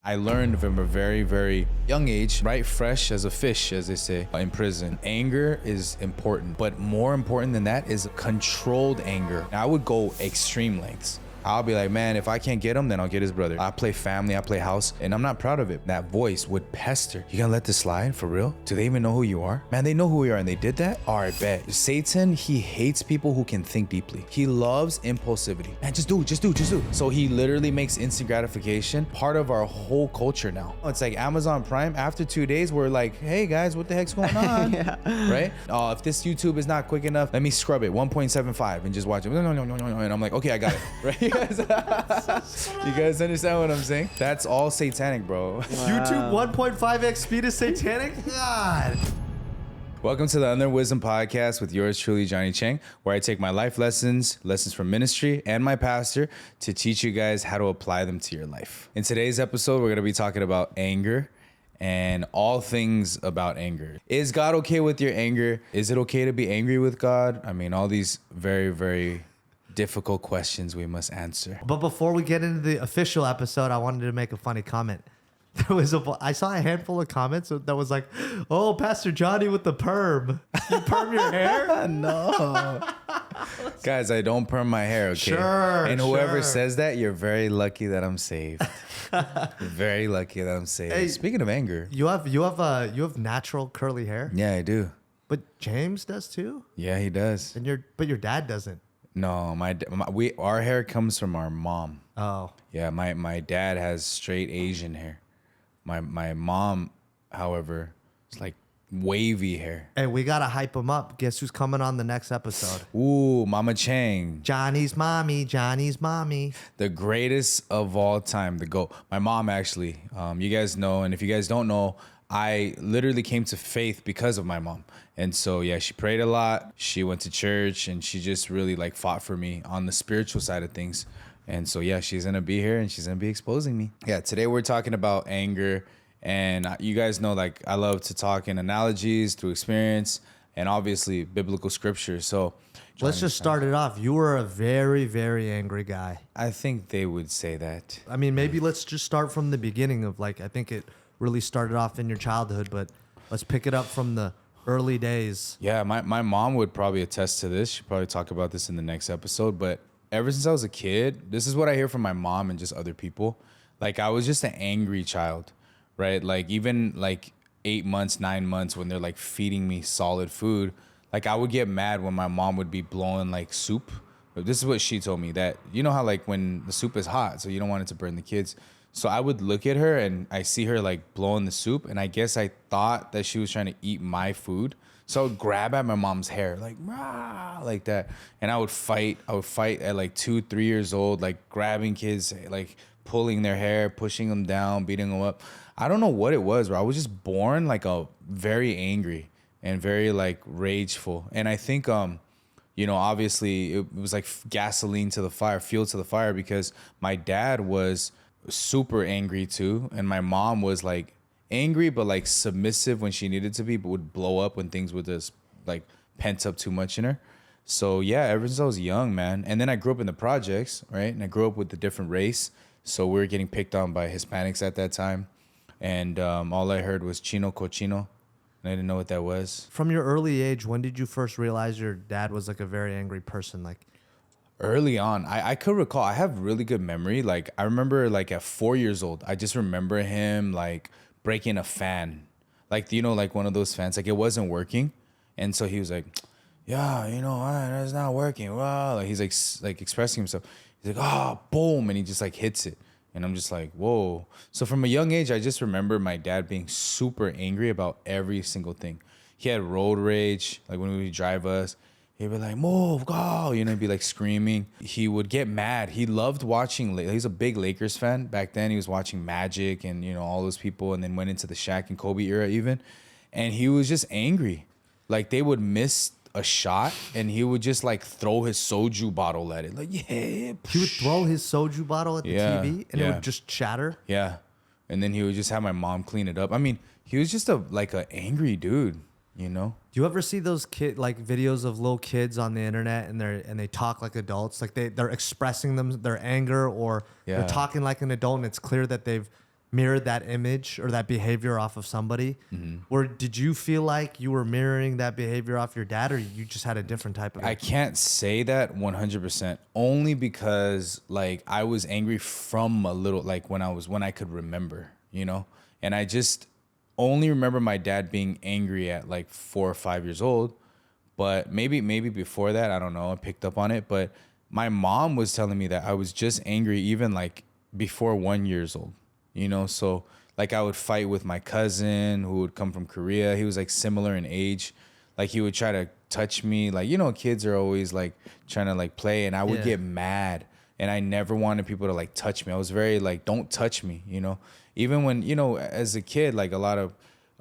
I learned from a very, very young age, right fresh as a fish, as they say, in prison. Anger is important, but more important than that is controlled anger. Now, I would go extreme lengths. I'll be like, man, if I can't get him, then I'll get his brother. I play family, I play house, and I'm not proud of it. That voice would pester. You gonna let this slide? For real? Do they even know who you are? Man, they know who we are and they did that? All right, bet. Satan, he hates people who can think deeply. He loves impulsivity. Man, just do. So he literally makes instant gratification part of our whole culture now. It's like Amazon Prime. After 2 days, we're like, hey guys, what the heck's going on? Yeah. Right? Oh, if this YouTube is not quick enough, let me scrub it 1.75 and just watch it. No. And I'm like, okay, I got it. Right? You guys understand what I'm saying? That's all satanic, bro. Wow. YouTube 1.5x speed is satanic? God. Welcome to the Unlearned Wisdom Podcast with yours truly, Johnny Chang, where I take my life lessons from ministry, and my pastor to teach you guys how to apply them to your life. In today's episode, we're going to be talking about anger and all things about anger. Is God okay with your anger? Is it okay to be angry with God? I mean, all these very, very difficult questions we must answer. But before we get into the official episode, I wanted to make a funny comment. I saw a handful of comments that was like, "Oh, Pastor Johnny with the perm. You perm your hair?" No. Guys, I don't perm my hair, okay? Sure. And whoever sure. says that, you're very lucky that I'm saved. You're very lucky that I'm saved. Hey, Speaking of anger. You have natural curly hair? Yeah, I do. But James does too? Yeah, he does. And your dad doesn't. No, our hair comes from our mom. Oh. Yeah, my dad has straight Asian hair. My mom, however, is like wavy hair. Hey, we gotta hype him up. Guess who's coming on the next episode? Ooh, Mama Chang. Johnny's mommy. The greatest of all time, the GOAT. My mom, actually. You guys know, and if you guys don't know, I literally came to faith because of my mom. And so, yeah, she prayed a lot. She went to church and she just really like fought for me on the spiritual side of things. And so, yeah, she's going to be here and she's going to be exposing me. Yeah, today we're talking about anger. And you guys know, like, I love to talk in analogies through experience and obviously biblical scripture. So Let's just start it off. You were a very, very angry guy. I think they would say that. I mean, maybe let's just start from the beginning of like, I think it really started off in your childhood, but let's pick it up from the early days. Yeah, my mom would probably attest to this. She'll probably talk about this in the next episode. But ever since I was a kid, this is what I hear from my mom and just other people. Like, I was just an angry child, right? Like, even like 8 months, 9 months when they're like feeding me solid food, like I would get mad when my mom would be blowing like soup. But this is what she told me, that you know how like when the soup is hot, so you don't want it to burn the kids. So I would look at her and I see her like blowing the soup, and I guess I thought that she was trying to eat my food. So I would grab at my mom's hair, like rah, like that, and I would fight. I would fight at like 2-3 years old, like grabbing kids, like pulling their hair, pushing them down, beating them up. I don't know what it was, bro. I was just born like a very angry and very like rageful, and I think you know, obviously it was like gasoline to the fire, fuel to the fire, because my dad was super angry too, and my mom was like angry but like submissive when she needed to be, but would blow up when things would just like pent up too much in her. So yeah, ever since I was young, man. And then I grew up in the projects, right? And I grew up with a different race, so we were getting picked on by Hispanics at that time, and all I heard was chino cochino, and I didn't know what that was. From your early age, when did you first realize your dad was like a very angry person? Like, early on, I could recall, I have really good memory. Like, I remember like at 4 years old, I just remember him like breaking a fan. Like, you know, like one of those fans, like it wasn't working. And so he was like, yeah, you know, it's not working. Wow. Like he's like expressing himself. He's like, oh, boom. And he just like hits it. And I'm just like, whoa. So from a young age, I just remember my dad being super angry about every single thing. He had road rage. Like when we would drive us, he'd be like, move, go. You know, he'd be like screaming. He would get mad. He loved watching. He's a big Lakers fan. Back then, he was watching Magic and, you know, all those people, and then went into the Shaq and Kobe era even. And he was just angry. Like, they would miss a shot, and he would just, like, throw his soju bottle at it. Like, yeah. he would throw his soju bottle at the TV, and it would just shatter? Yeah. And then he would just have my mom clean it up. I mean, he was just an angry dude. You know, do you ever see those videos of little kids on the internet and they talk like adults, like they're expressing their anger, or they're talking like an adult, and it's clear that they've mirrored that image or that behavior off of somebody? Or did you feel like you were mirroring that behavior off your dad, or you just had a different type of? I can't say that 100% only because like I was angry from a little, like when I could remember, you know, and I just only remember my dad being angry at like 4 or 5 years old, but maybe before that, I don't know, I picked up on it. But my mom was telling me that I was just angry even like before 1 years old, you know, so like I would fight with my cousin who would come from Korea. He was like similar in age. Like he would try to touch me. Like, you know, kids are always like trying to like play, and I would get mad, and I never wanted people to like touch me. I was very like, don't touch me, you know? Even when, you know, as a kid, like a lot of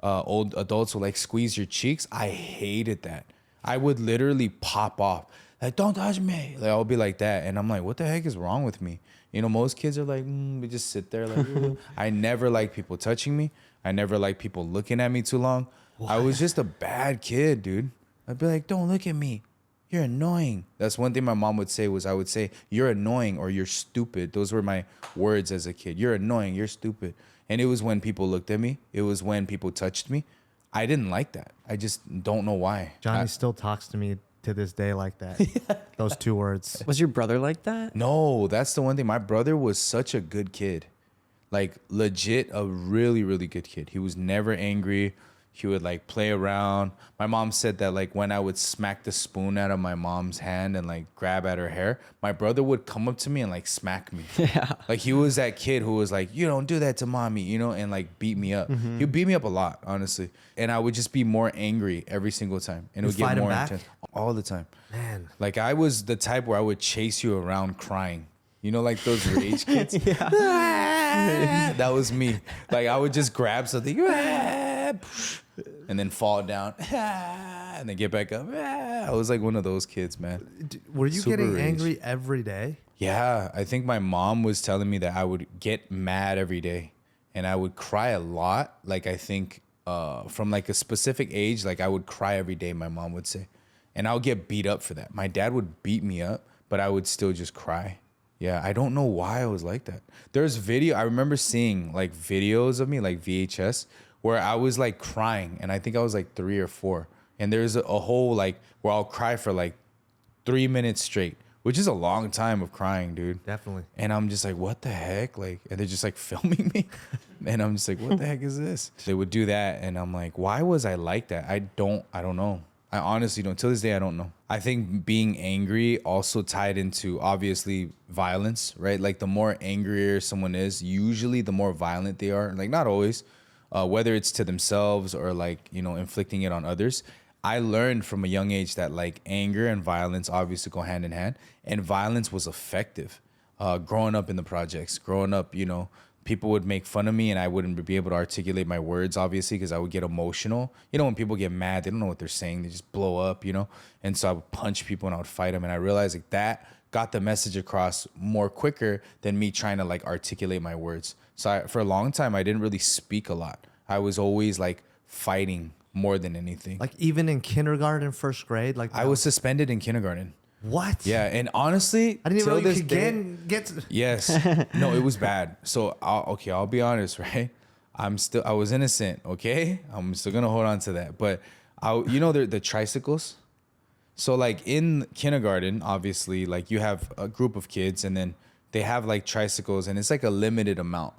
old adults would like squeeze your cheeks. I hated that. I would literally pop off. Like, don't touch me. Like, I'll be like that. And I'm like, what the heck is wrong with me? You know, most kids are like, we just sit there. Like, I never liked people touching me. I never liked people looking at me too long. What? I was just a bad kid, dude. I'd be like, don't look at me. You're annoying. That's one thing my mom would say was I would say, you're annoying or you're stupid. Those were my words as a kid. You're annoying. You're stupid. And it was when people looked at me. It was when people touched me. I didn't like that. I just don't know why. Johnny still talks to me to this day like that. Those 2 words. Was your brother like that? No, that's the one thing. My brother was such a good kid. Like legit a really, really good kid. He was never angry. He would like play around. My mom said that like when I would smack the spoon out of my mom's hand and like grab at her hair, my brother would come up to me and like smack me. Yeah. Like he was that kid who was like, you don't do that to mommy, you know, and like beat me up. He would beat me up a lot, honestly. And I would just be more angry every single time. And it would get more intense all the time. Man. Like I was the type where I would chase you around crying. You know, like those rage kids? That was me. Like I would just grab something and then fall down and then get back up. I was like one of those kids, man. Were you Super getting rage. angry every day? Yeah, I think my mom was telling me that I would get mad every day and I would cry a lot. Like I think from like a specific age, like I would cry every day, my mom would say. And I would get beat up for that. My dad would beat me up, but I would still just cry. Yeah, I don't know why I was like that. There's I remember seeing like videos of me, like VHS, where I was like crying, and I think I was like 3 or 4. And there's a whole like where I'll cry for like 3 minutes straight, which is a long time of crying, dude. Definitely. And I'm just like, what the heck? Like, and they're just like filming me. And I'm just like, what the heck is this? They would do that, and I'm like, why was I like that? I don't know. I honestly don't. Till this day, I don't know. I think being angry also tied into obviously violence, right? Like the more angrier someone is, usually the more violent they are. Like not always, whether it's to themselves or like, you know, inflicting it on others. I learned from a young age that like anger and violence obviously go hand in hand, and violence was effective. Growing up in the projects, growing up, you know, people would make fun of me and I wouldn't be able to articulate my words, obviously, because I would get emotional. You know, when people get mad, they don't know what they're saying. They just blow up, you know? And so I would punch people and I would fight them. And I realized like that got the message across more quicker than me trying to like articulate my words. So for a long time, I didn't really speak a lot. I was always like fighting more than anything. Like even in kindergarten, first grade? Like I was suspended in kindergarten. What? Yeah, and honestly, I didn't even know till you this could day- get to... Yes. No, it was bad. So, I'll be honest, right? I was innocent, okay? I'm still going to hold on to that. But, you know, the tricycles? So, like, in kindergarten, obviously, like, you have a group of kids, and then they have, like, tricycles, and it's, like, a limited amount.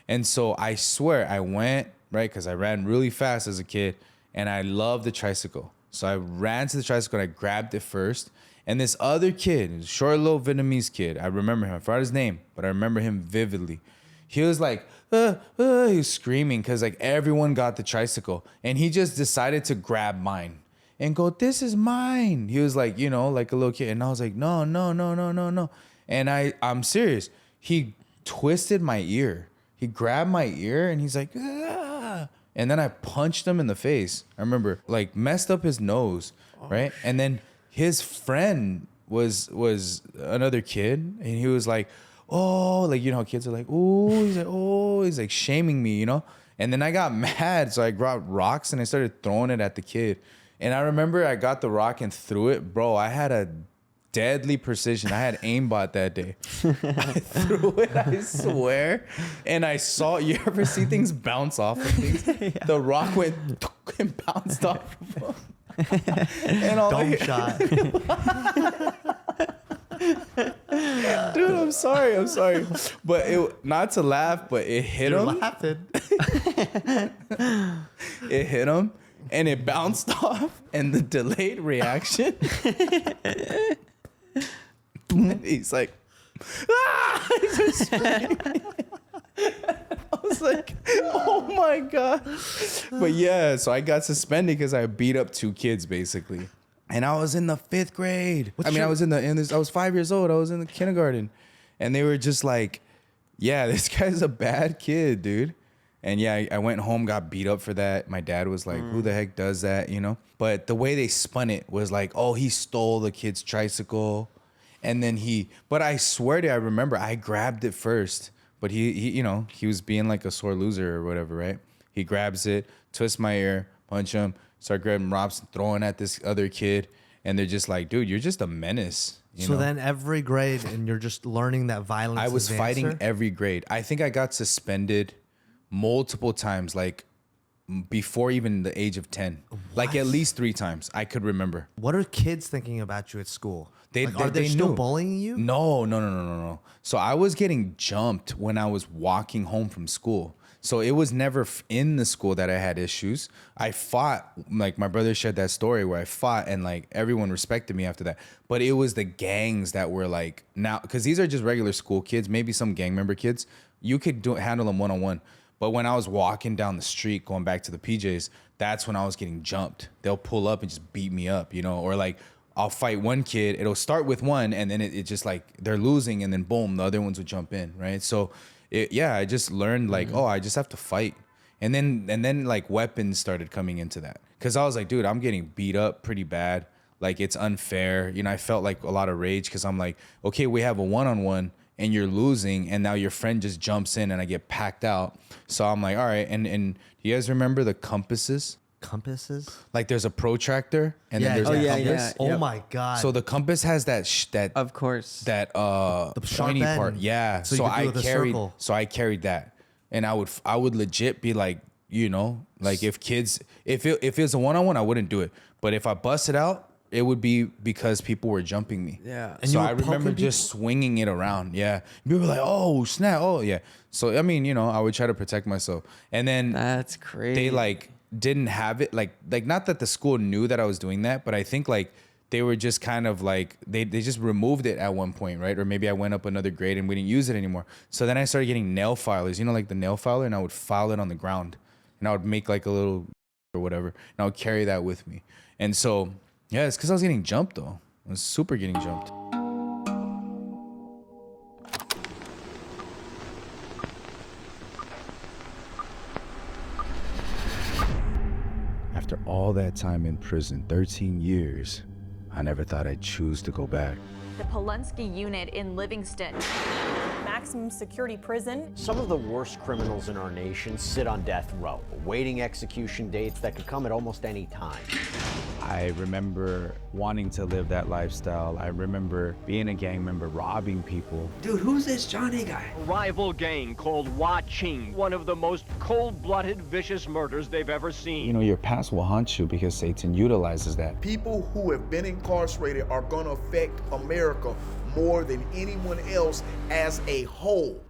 And so, I swear, I went, right, because I ran really fast as a kid, and I loved the tricycle. So, I ran to the tricycle, and I grabbed it first. And this other kid, short little Vietnamese kid, I remember him. I forgot his name, but I remember him vividly. He was like, he was screaming because like everyone got the tricycle. And he just decided to grab mine and go, this is mine. He was like, you know, like a little kid. And I was like, no. And I'm serious. He twisted my ear. He grabbed my ear and he's like, ah. And then I punched him in the face. I remember like messed up his nose, right? And then his friend was another kid, and he was like, oh, like, you know how kids are like, oh, he's like shaming me, you know? And then I got mad, so I grabbed rocks and I started throwing it at the kid. And I remember I got the rock and threw it. Bro, I had a deadly precision. I had aimbot that day. I threw it, I swear. And I saw, you ever see things bounce off of things? Yeah. The rock went and bounced off of them. And all Dome shot. Dude, I'm sorry. But not to laugh, but it hit You're him. laughing. It hit him and it bounced off, and the delayed reaction. He's like, ah! He's just screaming. I was like, oh my God. But yeah, so I got suspended because I beat up 2 kids basically. And I was in the 5th grade. I was 5 years old. I was in the kindergarten. And they were just like, yeah, this guy's a bad kid, dude. And yeah, I went home, got beat up for that. My dad was like, who the heck does that, you know? But the way they spun it was like, oh, he stole the kid's tricycle. And then but I swear to you, I remember I grabbed it first. But he was being like a sore loser or whatever, right? He grabs it, twists my ear, punch him, start grabbing rocks and throwing at this other kid. And they're just like, dude, you're just a menace. You know? Then every grade, and you're just learning that violence I was is the fighting answer? every grade. I think I got suspended multiple times, like before even the age of 10. What? Like at least 3 times I could remember. What are kids thinking about you at school? Are they they still knew. bullying you? No. So I was getting jumped when I was walking home from school. So it was never in the school that I had issues. I fought, like my brother shared that story where I fought and like everyone respected me after that. But it was the gangs that were like, now, because these are just regular school kids, maybe some gang member kids. You could handle them one-on-one. But when I was walking down the street, going back to the PJs, that's when I was getting jumped. They'll pull up and just beat me up, you know, or like I'll fight one kid. It'll start with one, and then it just like they're losing, and then boom, the other ones would jump in, right? So, I just learned like, oh, I just have to fight, and then like weapons started coming into that, because I was like, dude, I'm getting beat up pretty bad. Like it's unfair, you know. I felt like a lot of rage because I'm like, okay, we have a one-on-one, and you're losing, and now your friend just jumps in, and I get packed out. So I'm like, all right, and do you guys remember the compasses? Compasses? Like there's a protractor and then there's a compass. Oh my God. So the compass has that of course, that the pointy part. Yeah. So I carried that, and I would legit be like, you know, like if it was a one-on-one, I wouldn't do it. But if I bust it out, it would be because people were jumping me. Yeah. And so I remember just swinging it around. Yeah. People were like, oh, snap. Oh, yeah. So, I mean, you know, I would try to protect myself. And then that's crazy. They like didn't have it. Like not that the school knew that I was doing that, but I think like they were just kind of like, they just removed it at one point, right? Or maybe I went up another grade and we didn't use it anymore. So then I started getting nail filers, you know, like the nail filer, and I would file it on the ground. And I would make like a little or whatever. And I would carry that with me. And so... yeah, it's because I was getting jumped, though. I was super getting jumped. After all that time in prison, 13 years, I never thought I'd choose to go back. The Polunsky unit in Livingston. Maximum security prison. Some of the worst criminals in our nation sit on death row, awaiting execution dates that could come at almost any time. I remember wanting to live that lifestyle. I remember being a gang member, robbing people. Dude, who's this Johnny guy? A rival gang called Chang, one of the most cold-blooded, vicious murders they've ever seen. You know, your past will haunt you because Satan utilizes that. People who have been incarcerated are going to affect America more than anyone else as a whole.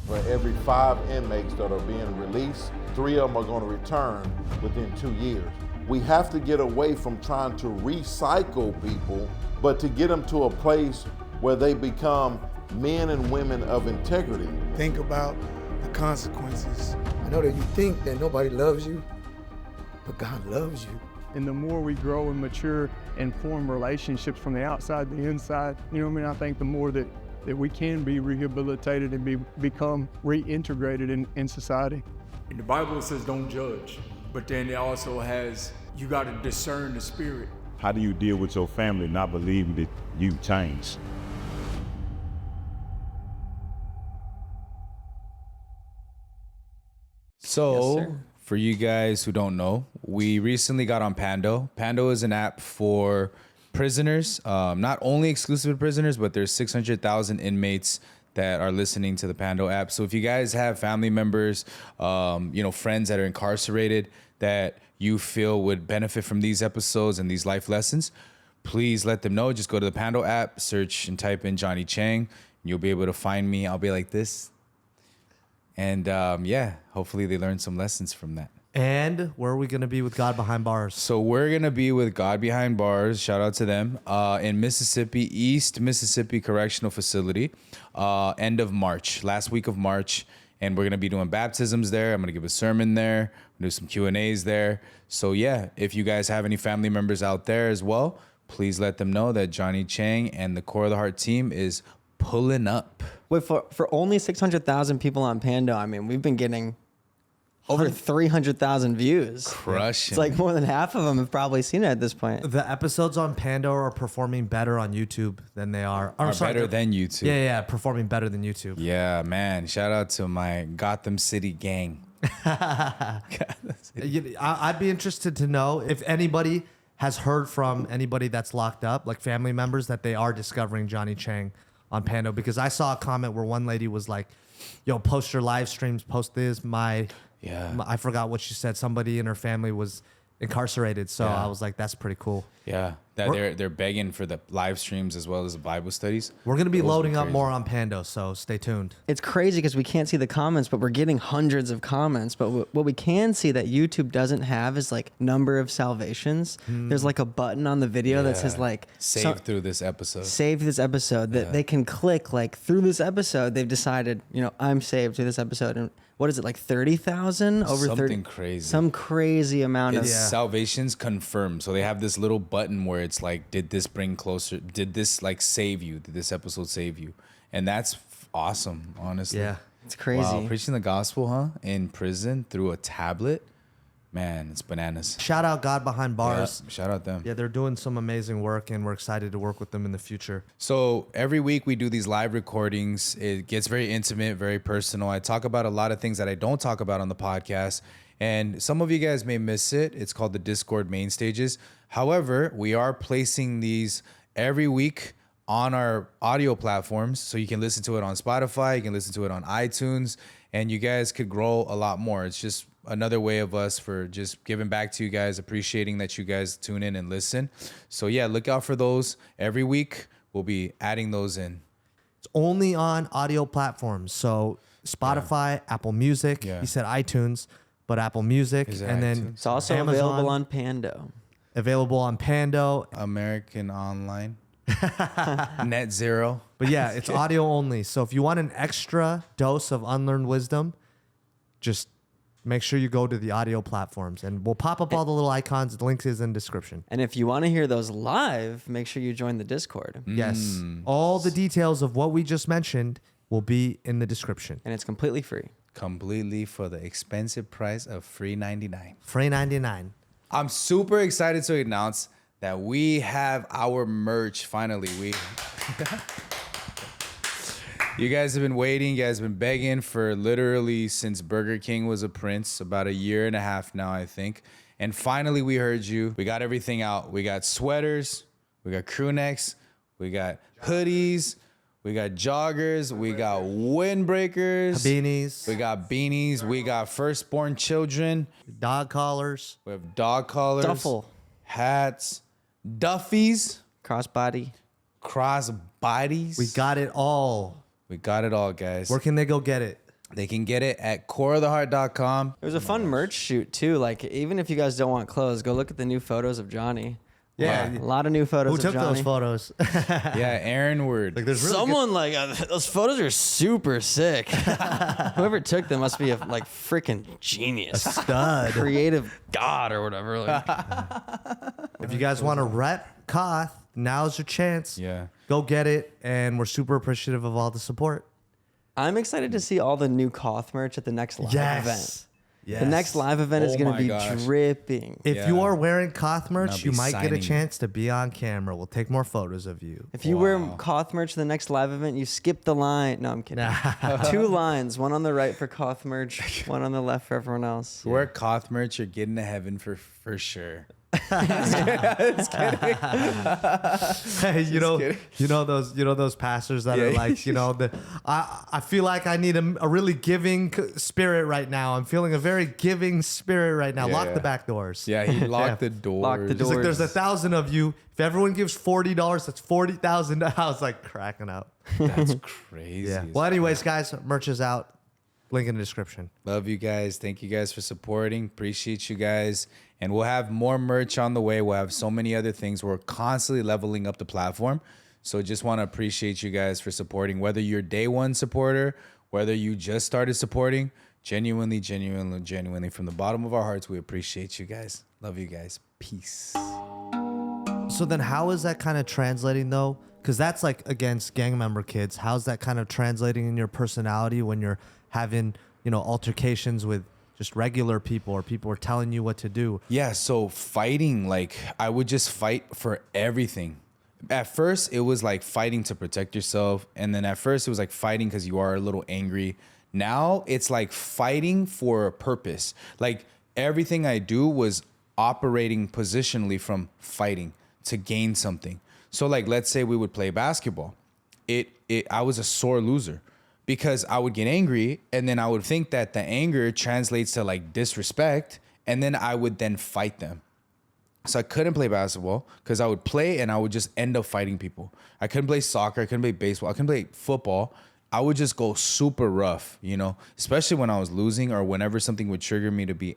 For every 5 inmates that are being released, 3 of them are going to return within 2 years. We have to get away from trying to recycle people, but to get them to a place where they become men and women of integrity. Think about the consequences. I know that you think that nobody loves you, but God loves you. And the more we grow and mature and form relationships from the outside to the inside, you know what I mean? I think the more that we can be rehabilitated and become reintegrated in society. And the Bible says don't judge, but then it also has, you got to discern the spirit. How do you deal with your family not believing that you've changed? So, Yes, for you guys who don't know, we recently got on Pando. Pando is an app for prisoners, not only exclusive to prisoners, but there's 600,000 inmates that are listening to the Pando app. So if you guys have family members, friends that are incarcerated that you feel would benefit from these episodes and these life lessons, please let them know. Just go to the Pando app, search and type in Johnny Chang. You'll be able to find me. I'll be like this. And hopefully they learn some lessons from that. And where are we going to be with God Behind Bars? So we're going to be with God Behind Bars. Shout out to them. In Mississippi, East Mississippi Correctional Facility. End of March, last week of March. And we're going to be doing baptisms there. I'm going to give a sermon there. Do some Q&As there. So yeah, if you guys have any family members out there as well, please let them know that Johnny Chang and the Core of the Heart team is pulling up. Wait, for only 600,000 people on Pando, I mean, we've been getting over 300,000 views. Crushing. It's like more than half of them have probably seen it at this point. The episodes on Pando are performing better on YouTube than they are. Better than YouTube. Yeah, performing better than YouTube. Yeah, man. Shout out to my Gotham City gang. I'd be interested to know if anybody has heard from anybody that's locked up, like family members, that they are discovering Johnny Chang on Pando. Because I saw a comment where one lady was like, yo, post your live streams, post this. I forgot what she said. Somebody in her family was incarcerated. So I was like, that's pretty cool. Yeah, that they're begging for the live streams as well as the Bible studies. We're going to be loading up more on Pando, so stay tuned. It's crazy because we can't see the comments, but we're getting hundreds of comments. But what we can see that YouTube doesn't have is like number of salvations. There's like a button on the video that says like save through this episode. Save this episode that they can click like through this episode. They've decided, I'm saved to this episode. And what is it, like 30,000? Over something 30, crazy. Some crazy amount of salvations confirmed. So they have this little button where it's like, did this bring closer? Did this like save you? Did this episode save you? And that's awesome, honestly. Yeah, it's crazy. Wow, preaching the gospel, huh? In prison through a tablet. Man, it's bananas. Shout out God Behind Bars. Yeah, shout out them. Yeah, they're doing some amazing work, and we're excited to work with them in the future. So every week we do these live recordings. It gets very intimate, very personal. I talk about a lot of things that I don't talk about on the podcast, and some of you guys may miss it. It's called the Discord main stages. However, we are placing these every week on our audio platforms, so you can listen to it on Spotify, you can listen to it on iTunes, and you guys could grow a lot more. It's just another way of us for just giving back to you guys, appreciating that you guys tune in and listen. So yeah, look out for those every week. We'll be adding those in. It's only on audio platforms. So Spotify, Apple Music. Yeah. You said iTunes, but Apple Music. And then it's also Amazon, available on Pando. Available on Pando. American Online. Net Zero. But yeah, it's audio only. So if you want an extra dose of unlearned wisdom, just make sure you go to the audio platforms, and we'll pop up all the little icons. The link is in the description. And if you want to hear those live, make sure you join the Discord. Yes. All the details of what we just mentioned will be in the description. And it's completely free. Completely for the expensive price of $3.99. $3.99. I'm super excited to announce that we have our merch finally. You guys have been waiting. You guys have been begging for literally since Burger King was a prince, about a year and a half now, I think. And finally, we heard you. We got everything out. We got sweaters. We got crew necks. We got hoodies. We got joggers. We got windbreakers. Beanies. We got beanies. We got firstborn children. Dog collars. We have dog collars. Duffel. Hats. Duffies. Crossbody. Crossbodies. We got it all. We got it all, guys. Where can they go get it? They can get it at coreoftheheart.com. It was a fun merch shoot, too. Like, even if you guys don't want clothes, go look at the new photos of Johnny. Yeah. A lot of new photos Who of took Johnny. those photos? Yeah, Aaron Word. Like, there's really Someone those photos are super sick. Whoever took them must be a freaking genius. A stud. Creative god or whatever. If you guys want to rep Koth, now's your chance. Yeah. Go get it. And we're super appreciative of all the support. I'm excited to see all the new Koth merch at the next live event. Yes. The next live event is going to be dripping. If you are wearing Koth merch, I'll you be might get a signing. chance to be on camera. We'll take more photos of you. If you wear Koth merch to the next live event, you skip the line. No, I'm kidding. 2 lines, one on the right for Koth merch, one on the left for everyone else. Wear Koth merch, you're getting to heaven for sure. Hey, you know those pastors that are like, I feel like I need a really giving spirit right now. I'm feeling a very giving spirit right now. Lock the back doors. Yeah, he locked the doors. Lock the He's like, doors. there's 1,000 of you. If everyone gives $40, that's $40,000. I was like cracking up. That's crazy. Yeah. Well, anyways, guys, merch is out. Link in the description. Love you guys. Thank you guys for supporting. Appreciate you guys. And we'll have more merch on the way. We'll have so many other things. We're constantly leveling up the platform. So just want to appreciate you guys for supporting. Whether you're day one supporter, whether you just started supporting, genuinely from the bottom of our hearts, we appreciate you guys. Love you guys. Peace. So then how is that kind of translating though? Because that's like against gang member kids. How's that kind of translating in your personality when you're having, altercations with just regular people or people are telling you what to do? Yeah, so fighting, like I would just fight for everything. At first, it was like fighting to protect yourself. And then at first, it was like fighting because you are a little angry. Now it's like fighting for a purpose. Like everything I do was operating positionally from fighting to gain something. So like, let's say we would play basketball. I was a sore loser because I would get angry and then I would think that the anger translates to like disrespect. And then I would then fight them. So I couldn't play basketball because I would play and I would just end up fighting people. I couldn't play soccer. I couldn't play baseball. I couldn't play football. I would just go super rough, especially when I was losing or whenever something would trigger me to be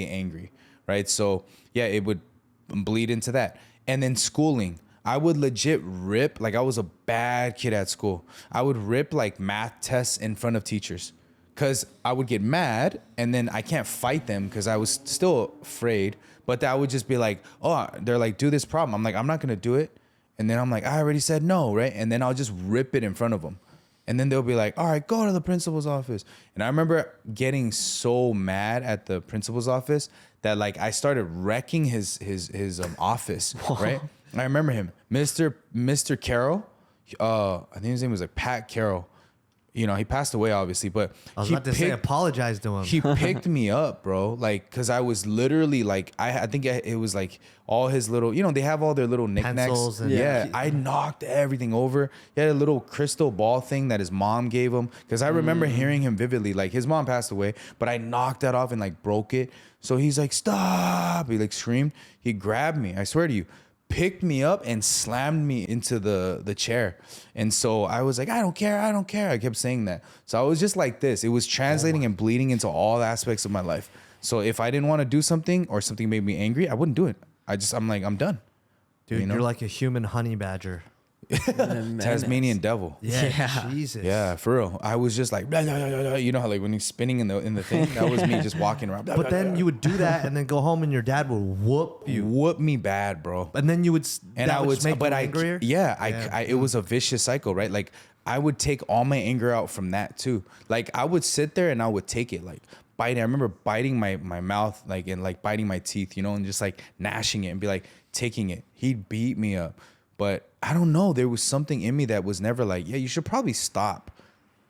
angry, right? So yeah, it would bleed into that. And then schooling, I would legit rip, like I was a bad kid at school. I would rip like math tests in front of teachers because I would get mad and then I can't fight them because I was still afraid. But I would just be like, oh, they're like, do this problem. I'm like, I'm not going to do it. And then I'm like, I already said no, right? And then I'll just rip it in front of them. And then they'll be like, all right, go to the principal's office. And I remember getting so mad at the principal's office that like I started wrecking his office, right? I remember him, Mr. Carroll. I think his name was like Pat Carroll. He passed away obviously, but I was about to say apologize to him. He picked me up, bro. Like, cause I was literally like, I think it was like all his little, they have all their little knickknacks. Pencils and yeah, I knocked everything over. He had a little crystal ball thing that his mom gave him. Cause I remember hearing him vividly. Like his mom passed away, but I knocked that off and like broke it. So he's like, stop. He like screamed. He grabbed me. I swear to you. Picked me up and slammed me into the chair. And so I was like, I don't care. I kept saying that. So I was just like this. It was translating and bleeding into all aspects of my life. So if I didn't want to do something or something made me angry, I wouldn't do it. I'm like, I'm done. Dude, you're like a human honey badger. Tasmanian devil. Yeah. Jesus. Yeah, for real. I was just like, blah, blah, blah, blah. You know how like when he's spinning in the thing, that was me just walking around. Blah, But blah, then blah. you would do that and then go home and your dad would whoop you. Whoop me bad, bro. And then you would, And I would, make but you I, angrier? yeah, it was a vicious cycle, right? Like I would take all my anger out from that too. Like I would sit there and I would take it, like biting. I remember biting my mouth, like and like biting my teeth, and just like gnashing it and be like taking it. He'd beat me up, but I don't know. There was something in me that was never like, yeah, you should probably stop.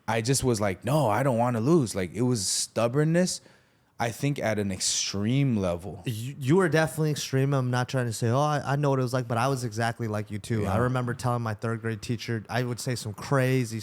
I just was like, no, I don't want to lose. Like it was stubbornness. I think at an extreme level. You were definitely extreme. I'm not trying to say, I know what it was like, but I was exactly like you too. Yeah. I remember telling my third grade teacher, I would say some crazy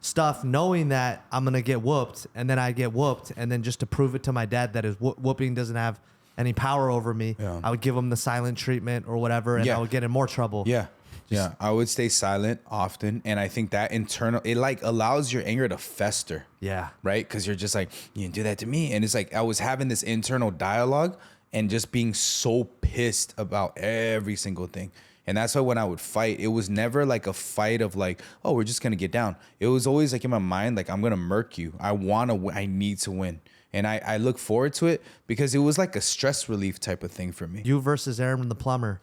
stuff, knowing that I'm going to get whooped, and then I get whooped. And then just to prove it to my dad that his whooping doesn't have any power over me, I would give him the silent treatment or whatever, and I would get in more trouble. Yeah. Yeah, I would stay silent often, and I think that it like allows your anger to fester. Yeah. Right? Because you're just like, you didn't do that to me. And it's like I was having this internal dialogue and just being so pissed about every single thing. And that's why when I would fight, it was never like a fight of like, oh, we're just going to get down. It was always like in my mind, like, I'm going to murk you. I need to win. And I look forward to it because it was like a stress relief type of thing for me. You versus Aaron the plumber.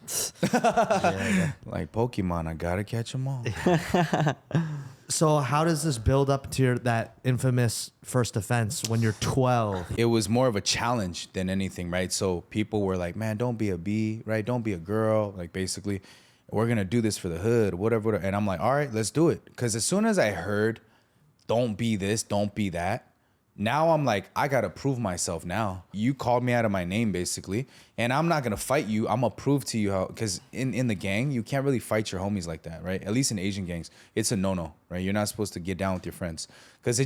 Like Pokemon, I got to catch them all. So how does this build up to that infamous first offense when you're 12? It was more of a challenge than anything, right? So people were like, man, don't be a B, right? Don't be a girl. Like basically, we're going to do this for the hood, whatever. And I'm like, all right, let's do it. Because as soon as I heard, don't be this, don't be that, Now I'm like, I gotta prove myself now. You called me out of my name basically, and I'm not gonna fight you. I'm gonna prove to you how, because in the gang, you can't really fight your homies like that, right? At least in Asian gangs, it's a no-no, right? You're not supposed to get down with your friends, because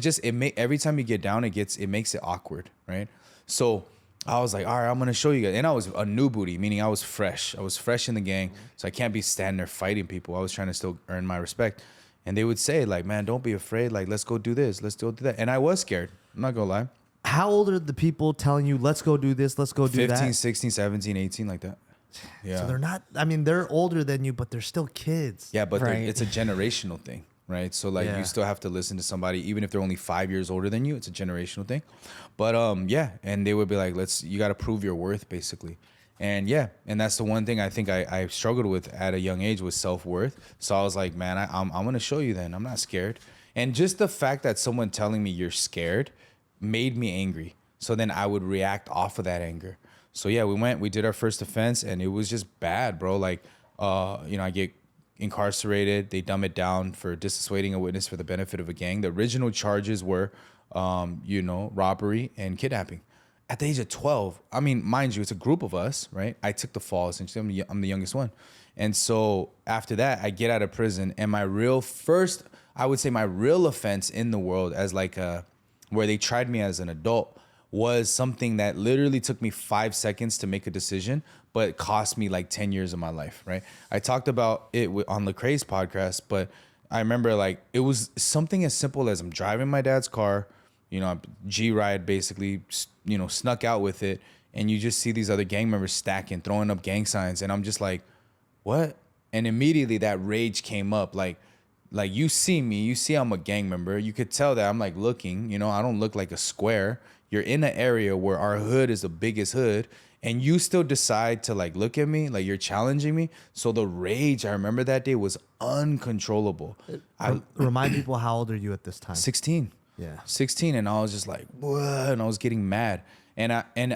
every time you get down, it makes it awkward, right? So I was like, all right, I'm gonna show you guys. And I was a new booty, meaning I was fresh. I was fresh in the gang, so I can't be standing there fighting people. I was trying to still earn my respect. And they would say, like, man, don't be afraid. Like, let's go do this. Let's go do that. And I was scared. I'm not gonna lie. How old are the people telling you, let's go do this, let's go do 15, that? 16, 17, 18, like that. Yeah. So they're not, I mean, they're older than you, but they're still kids. Yeah, but it's a generational thing, right? So, like, you still have to listen to somebody, even if they're only 5 years older than you. It's a generational thing. But, yeah. And they would be like, you got to prove your worth, basically. And yeah, and that's the one thing I think I struggled with at a young age was self-worth. So I was like, man, I'm going to show you then. I'm not scared. And just the fact that someone telling me you're scared made me angry. So then I would react off of that anger. So yeah, we did our first offense, and it was just bad, bro. Like, I get incarcerated. They dumb it down for dissuading a witness for the benefit of a gang. The original charges were, robbery and kidnapping. At the age of 12, I mean, mind you, it's a group of us, right? I took the fall, essentially. I'm the youngest one. And so after that, I get out of prison, and my real offense in the world as where they tried me as an adult was something that literally took me 5 seconds to make a decision, but it cost me like 10 years of my life, right? I talked about it on Lecrae's podcast, but I remember like it was something as simple as I'm driving my dad's car, G-Ride basically, snuck out with it. And you just see these other gang members stacking, throwing up gang signs. And I'm just like, what? And immediately that rage came up. Like you see me, you see I'm a gang member. You could tell that I'm like looking, I don't look like a square. You're in an area where our hood is the biggest hood. And you still decide to like look at me, like you're challenging me. So the rage, I remember that day was uncontrollable. Remind people, how old are you at this time? 16. Yeah. 16, and I was just like, what? And I was getting mad. And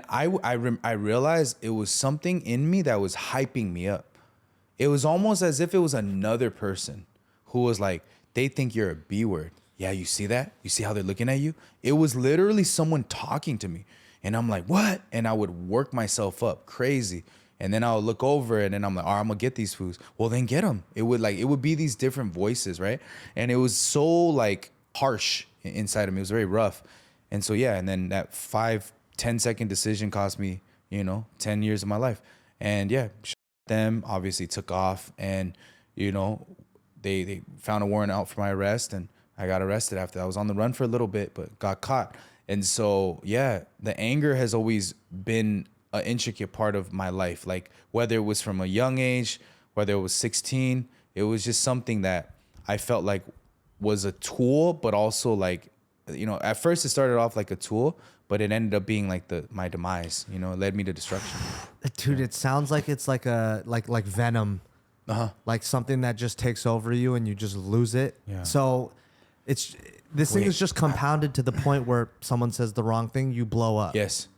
I realized it was something in me that was hyping me up. It was almost as if it was another person who was like, they think you're a B word. Yeah, you see that? You see how they're looking at you? It was literally someone talking to me. And I'm like, what? And I would work myself up crazy. And then I'll look over and then I'm like, all right, I'm gonna get these fools. Well, then get them. It would be these different voices, right? And it was so like harsh inside of me. It was very rough. And so yeah, and then that 5-10 second decision cost me 10 years of my life. And yeah, them obviously took off, and they found a warrant out for my arrest, and I got arrested after. I was on the run for a little bit but got caught. And so yeah, the anger has always been an intricate part of my life. Like whether it was from a young age, whether it was 16, it was just something that I felt like was a tool, but also like, at first it started off like a tool, but it ended up being like my demise. It led me to destruction. Dude, it sounds like it's like like venom, like something that just takes over you and you just lose it. Yeah. So this thing is just compounded to the point where someone says the wrong thing, you blow up. Yes,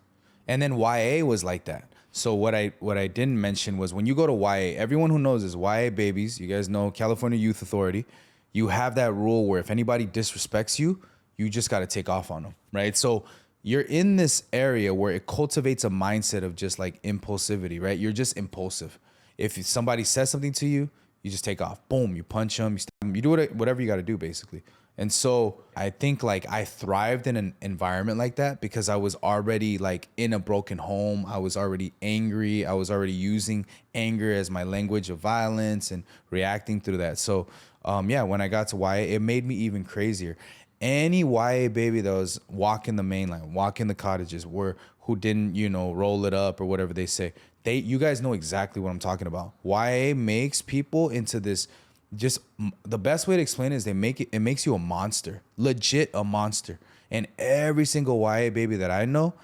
and then YA was like that. So what I didn't mention was when you go to YA, everyone who knows is YA babies. You guys know California Youth Authority. You have that rule where if anybody disrespects you, you just got to take off on them, right? So you're in this area where it cultivates a mindset of just like impulsivity, right? You're just impulsive. If somebody says something to you, you just take off. Boom, you punch them, you stab them, you do whatever you got to do, basically. And so I think like I thrived in an environment like that because I was already like in a broken home. I was already angry. I was already using anger as my language of violence and reacting through that. So when I got to YA, it made me even crazier. Any YA baby that was walking the main line, walking the cottages, who didn't, roll it up or whatever they say, you guys know exactly what I'm talking about. YA makes people into this. Just the best way to explain it is it makes you a monster, legit a monster. And every single YA baby that I know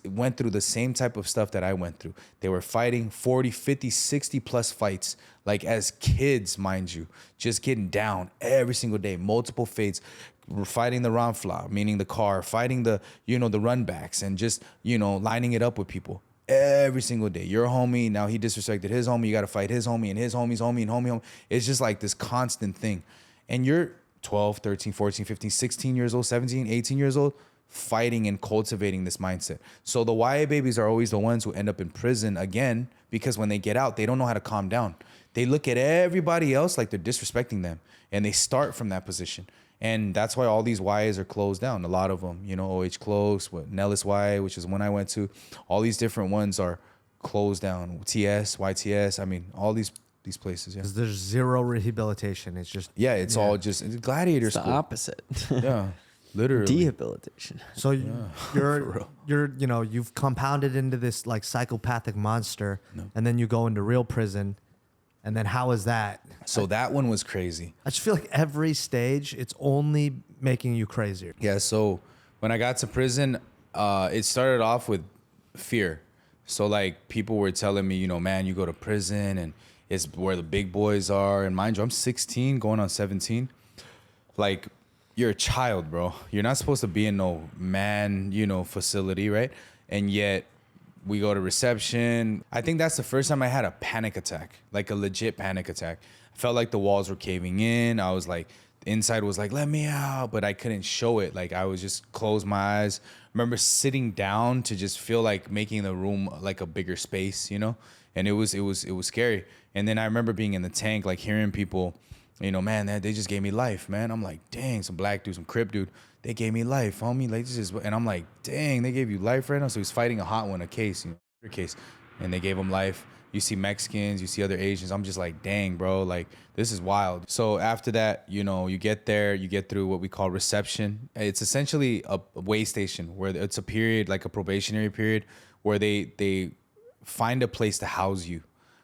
went through the same type of stuff that I went through. They were fighting 40, 50, 60 plus fights, like as kids, mind you, just getting down every single day, multiple fates, fighting the Ramfla, meaning the car, fighting the run backs, and just, lining it up with people. Every single day. Your homie, now he disrespected his homie, you got to fight his homie and his homie's homie and homie. It's just like this constant thing. And you're 12, 13, 14, 15, 16 years old, 17, 18 years old, fighting and cultivating this mindset. So the YA babies are always the ones who end up in prison again, because when they get out, they don't know how to calm down. They look at everybody else like they're disrespecting them, and they start from that position. And that's why all these YAs are closed down. A lot of them, you know, OH closed, Nellis YA, which is one I went to. All these different ones are closed down. TS, YTS, I mean, all these places. Yeah. 'Cause there's zero rehabilitation. It's just it's all just it's gladiator It's the school. opposite. Yeah, literally. Rehabilitation. So you're you know, you've compounded into this like psychopathic monster, and then you go into real prison, and then how is that? So that one was crazy. I just feel like every stage it's only making you crazier. Yeah. So when I got to prison, it started off with fear. So like people were telling me, you know, man, you go to prison and it's where the big boys are. And mind you, I'm 16 going on 17. Like, you're a child, bro. You're not supposed to be in no man, you know, facility, right? And yet we go to reception. I think that's the first time I had a panic attack, like a legit panic attack. I felt like the walls were caving in. I was like, the inside was like, let me out, but I couldn't show it. Like, I was just close my eyes. I remember sitting down to just feel like making the room like a bigger space, you know? And it was scary. And then I remember being in the tank, like hearing people, you know, man, they just gave me life, man. I'm like, dang, some black dude, some Crip dude, they gave me life, homie. Like, this is, and I'm like, dang, they gave you life right now. So he's fighting a hot one, a case, you know, a case, and they gave him life. You see Mexicans, you see other Asians. I'm just like, dang, bro, like, this is wild. So after that, you know, you get there, you get through what we call reception. It's essentially a way station where it's a period, like a probationary period, where they find a place to house you.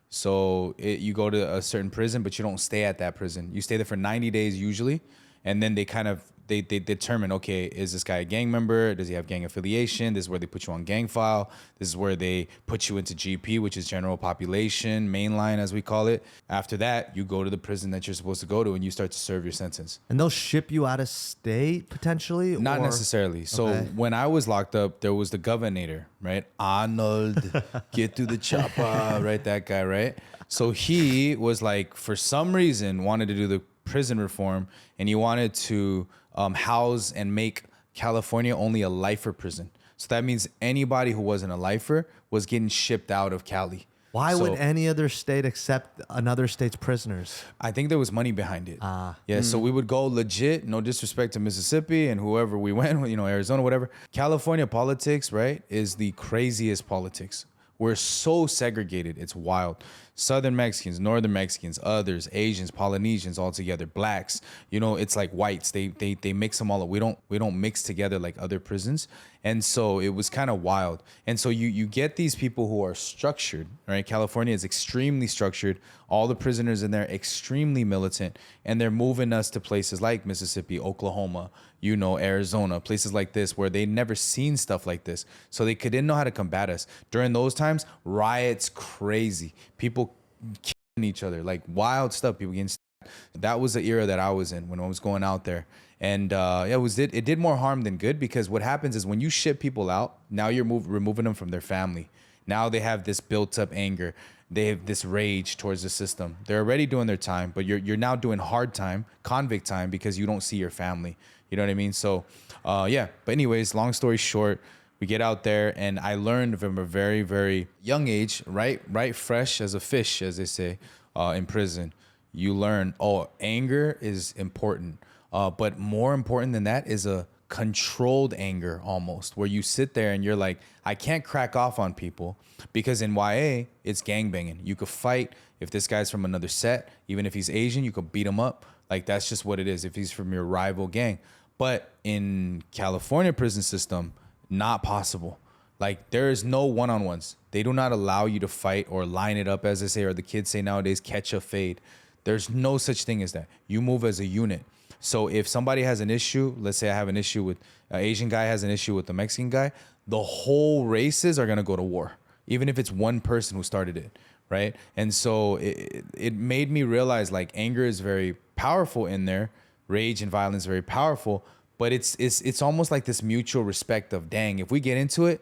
So you go to a certain prison, but you don't stay at that prison. You stay there for 90 days usually, and then they kind of they determine, okay, is this guy a gang member? Does he have gang affiliation? This is where they put you on gang file. This is where they put you into GP, which is general population, mainline as we call it. After that, you go to the prison that you're supposed to go to, and you start to serve your sentence. And they'll ship you out of state potentially? Not or? necessarily. So when I was locked up, there was the governor, right? Arnold, get to the chopper, right? That guy, right? So he was like, for some reason, wanted to do the prison reform, and he wanted to house and make California only a lifer prison. So that means anybody who wasn't a lifer was getting shipped out of Cali. Why would any other state accept another state's prisoners? I think there was money behind it. Yeah, so we would go legit, no disrespect to Mississippi and whoever we went, you know, Arizona, whatever. California politics, right, is the craziest politics. We're so segregated. It's wild. Southern Mexicans, Northern Mexicans, others, Asians, Polynesians, all together, blacks. You know, it's like whites. They mix them all up. We don't mix together like other prisons. And so it was kind of wild. And so you get these people who are structured, right? California is extremely structured. All the prisoners in there extremely militant, and they're moving us to places like Mississippi, Oklahoma, you know, Arizona, places like this where they never seen stuff like this. So they didn't know how to combat us. During those times, riots, crazy. People killing each other, like wild stuff. People getting stabbed. That was the era that I was in when I was going out there. And it did more harm than good, because what happens is when you ship people out, now you're removing them from their family. Now they have this built up anger. They have this rage towards the system. They're already doing their time, but you're now doing hard time, convict time, because you don't see your family. You know what I mean? So, yeah. But anyways, long story short, we get out there, and I learned from a very, very young age, right fresh as a fish, as they say, in prison. You learn, anger is important. But more important than that is a controlled anger, almost, where you sit there and you're like, I can't crack off on people, because in YA, it's gangbanging. You could fight if this guy's from another set. Even if he's Asian, you could beat him up. Like, that's just what it is if he's from your rival gang. But in California prison system, not possible. Like, there is no one-on-ones. They do not allow you to fight or line it up, as they say, or the kids say nowadays, catch a fade. There's no such thing as that. You move as a unit. So if somebody has an issue, let's say I have an issue with an Asian guy has an issue with the Mexican guy, the whole races are going to go to war, even if it's one person who started it, right? And so it made me realize, like, anger is very powerful in there. Rage and violence is very powerful, but it's almost like this mutual respect of, dang, if we get into it,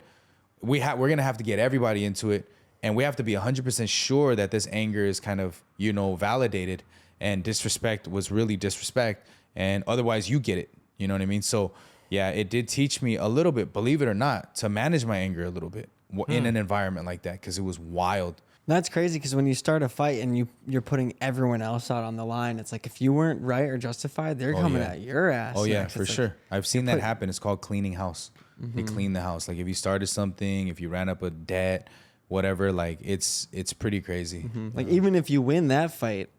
we're going to have to get everybody into it. And we have to be 100% sure that this anger is kind of, you know, validated, and disrespect was really disrespect. And otherwise you get it. You know what I mean? So yeah, it did teach me a little bit, believe it or not, to manage my anger a little bit in an environment like that, because it was wild. That's crazy because when you start a fight and you're putting everyone else out on the line, it's like if you weren't right or justified, they're coming at your ass. Oh yeah, next. for It's like, sure. I've seen that happen. It's called cleaning house. They Mhm. clean the house. Like if you started something, if you ran up a debt, whatever, like it's pretty crazy. Like even if you win that fight,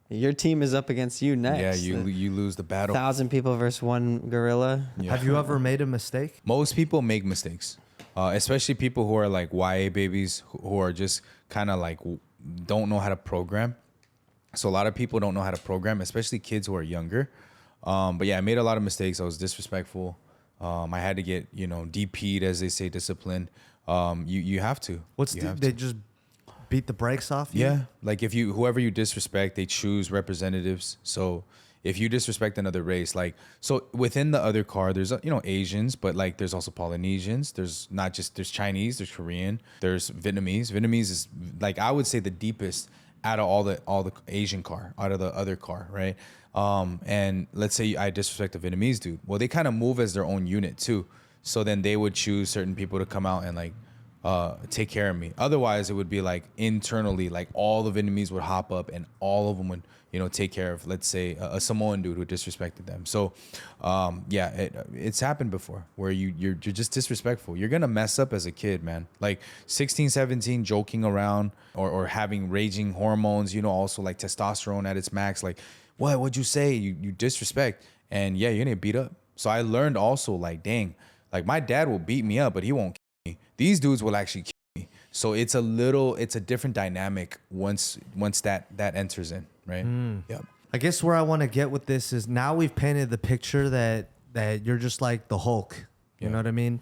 your team is up against you next. Yeah, you lose the battle. 1,000 people versus one gorilla. Yeah. Have you ever made a mistake? Most people make mistakes, especially people who are like YA babies who are just kind of like don't know how to program. So a lot of people don't know how to program, especially kids who are younger. But yeah, I made a lot of mistakes. I was disrespectful. I had to get, DP'd, as they say, disciplined. You have to. They just beat the brakes off you? Yeah, like whoever you disrespect, they choose representatives. So if you disrespect another race, like, so within the other car, there's Asians, but like there's also Polynesians. There's Chinese, there's Korean, there's Vietnamese. Vietnamese is like, I would say, the deepest out of all the Asian car, out of the other car, right? And let's say I disrespect a Vietnamese dude. Well, they kind of move as their own unit too. So then they would choose certain people to come out and like take care of me. Otherwise, it would be like internally, like all the Vietnamese would hop up and all of them would, take care of, let's say, a Samoan dude who disrespected them. So, it's happened before where you're just disrespectful. You're gonna mess up as a kid, man. Like 16, 17, joking around or having raging hormones. Also like testosterone at its max. Like, what'd you say? You disrespect, and yeah, you're gonna get beat up. So I learned also, like, dang, like my dad will beat me up, but he won't kill me. These dudes will actually kill me. So it's a different dynamic once that enters in, right? Yep. I guess where I want to get with this is now we've painted the picture that you're just like the Hulk. You know what I mean?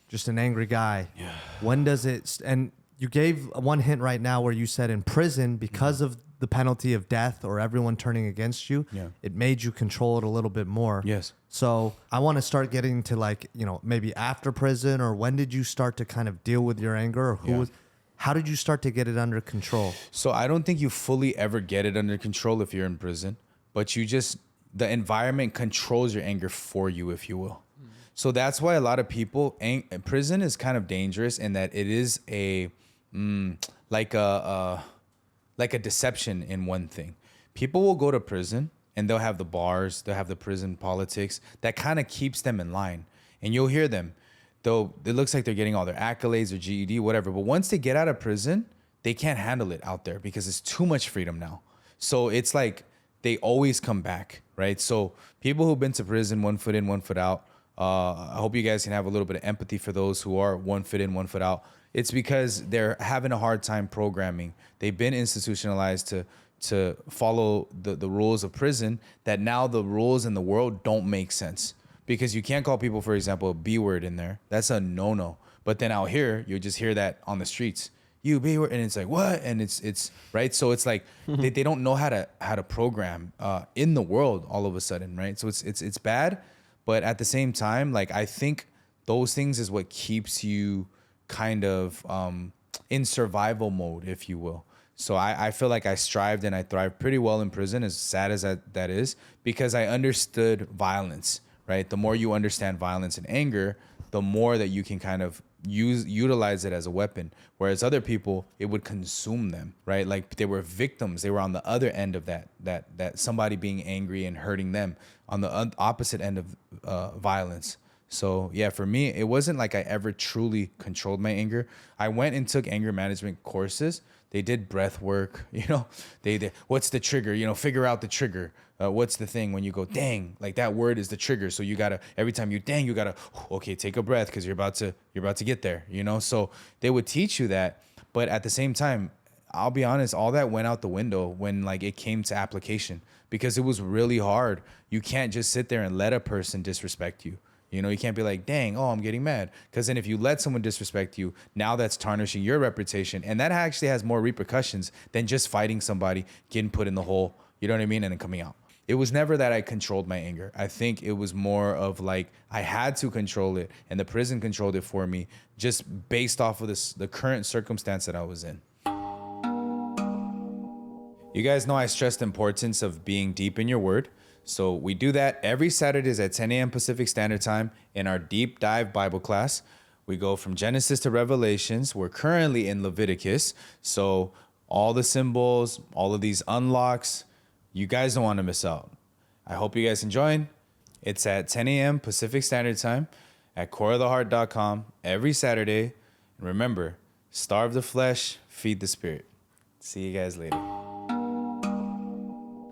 Just an angry guy. Yeah. When does it? And you gave one hint right now where you said in prison, because of the penalty of death or everyone turning against you, it made you control it a little bit more. Yes. So I want to start getting to, like, maybe after prison, or when did you start to kind of deal with your anger, or how did you start to get it under control? So I don't think you fully ever get it under control if you're in prison, but the environment controls your anger for you, if you will. So that's why a lot of people, prison is kind of dangerous in that it is like a deception in one thing. People will go to prison and they'll have the bars, they'll have the prison politics that kind of keeps them in line. And you'll hear them, though it looks like they're getting all their accolades or GED, whatever. But once they get out of prison, they can't handle it out there because it's too much freedom now. So it's like they always come back, right? So people who've been to prison, 1 foot in, 1 foot out, I hope you guys can have a little bit of empathy for those who are 1 foot in, 1 foot out. It's because they're having a hard time programming. They've been institutionalized to follow the rules of prison, that now the rules in the world don't make sense. Because you can't call people, for example, a B word in there. That's a no-no. But then out here, you'll just hear that on the streets. You B word, and it's like, what? And it's right. So it's like they don't know how to program in the world all of a sudden, right? So it's bad. But at the same time, like, I think those things is what keeps you kind of in survival mode, if you will. So I feel like I strived and I thrived pretty well in prison, as sad as that is, because I understood violence, right? The more you understand violence and anger, the more that you can kind of utilize it as a weapon. Whereas other people, it would consume them, right? Like they were victims. They were on the other end of that somebody being angry and hurting them, on the opposite end of violence. So yeah, for me, it wasn't like I ever truly controlled my anger. I went and took anger management courses. They did breath work, they what's the trigger, figure out the trigger. What's the thing when you go, dang, like that word is the trigger. So you gotta, every time you dang, you gotta, okay, take a breath, because you're about to get there, So they would teach you that. But at the same time, I'll be honest, all that went out the window when like it came to application, because it was really hard. You can't just sit there and let a person disrespect you. You can't be like, dang, I'm getting mad. Because then if you let someone disrespect you, now that's tarnishing your reputation. And that actually has more repercussions than just fighting somebody, getting put in the hole, you know what I mean, and then coming out. It was never that I controlled my anger. I think it was more of like I had to control it, and the prison controlled it for me, just based off of the current circumstance that I was in. You guys know I stress the importance of being deep in your word. So we do that every Saturdays at 10 a.m. Pacific Standard Time in our deep dive Bible class. We go from Genesis to Revelations. We're currently in Leviticus. So all the symbols, all of these unlocks, you guys don't want to miss out. I hope you guys enjoy. It's at 10 a.m. Pacific Standard Time at coreoftheheart.com every Saturday. And remember, starve the flesh, feed the spirit. See you guys later.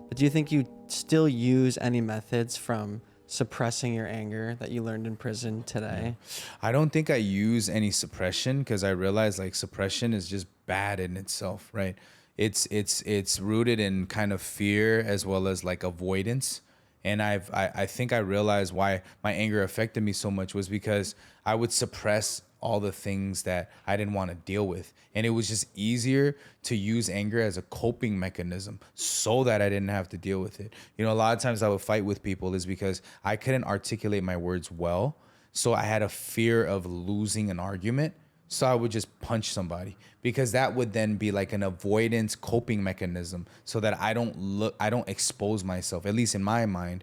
But do you think you still use any methods from suppressing your anger that you learned in prison today? I don't think I use any suppression because I realize like suppression is just bad in itself, right? It's rooted in kind of fear as well as like avoidance. And I think I realized why my anger affected me so much was because I would suppress all the things that I didn't want to deal with. And it was just easier to use anger as a coping mechanism so that I didn't have to deal with it. You know, a lot of times I would fight with people is because I couldn't articulate my words well. So I had a fear of losing an argument. So I would just punch somebody because that would then be like an avoidance coping mechanism so that I don't expose myself, at least in my mind,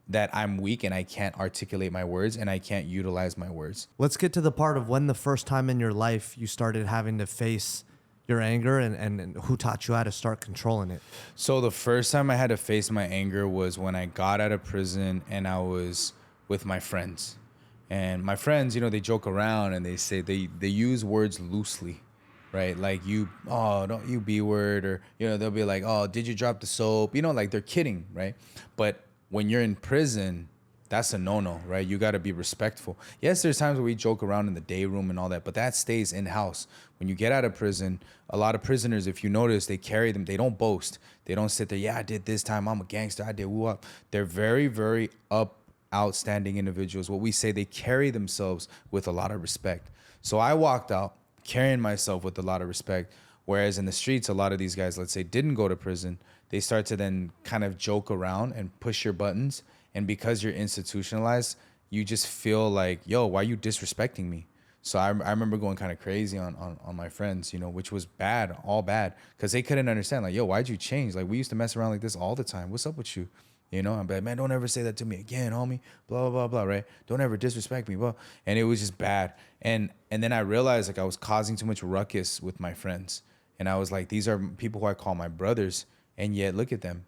that I'm weak and I can't articulate my words and I can't utilize my words. Let's get to the part of when the first time in your life you started having to face your anger and who taught you how to start controlling it. So the first time I had to face my anger was when I got out of prison and I was with my friends. And my friends, you know, they joke around and they say they use words loosely, right? Like don't you B word, or, you know, they'll be like, oh, did you drop the soap? You know, like they're kidding, right? But when you're in prison, that's a no-no, right? You got to be respectful. Yes, there's times where we joke around in the day room and all that, but that stays in-house. When you get out of prison, a lot of prisoners, if you notice, they carry them. They don't boast. They don't sit there, yeah, I did this time. I'm a gangster. I did woo up. They're very, very outstanding individuals. What we say, they carry themselves with a lot of respect. So I walked out carrying myself with a lot of respect. Whereas in the streets, a lot of these guys, let's say, didn't go to prison. They start to then kind of joke around and push your buttons. And because you're institutionalized, you just feel like, yo, why are you disrespecting me? So I remember going kind of crazy on my friends, you know, which was bad, all bad. Because they couldn't understand, like, yo, why'd you change? Like, we used to mess around like this all the time. What's up with you? You know, I'm like, man, don't ever say that to me again, homie. Blah, blah, blah, blah, right? Don't ever disrespect me, blah. And it was just bad. And then I realized, like, I was causing too much ruckus with my friends. And I was like, these are people who I call my brothers. And yet, look at them.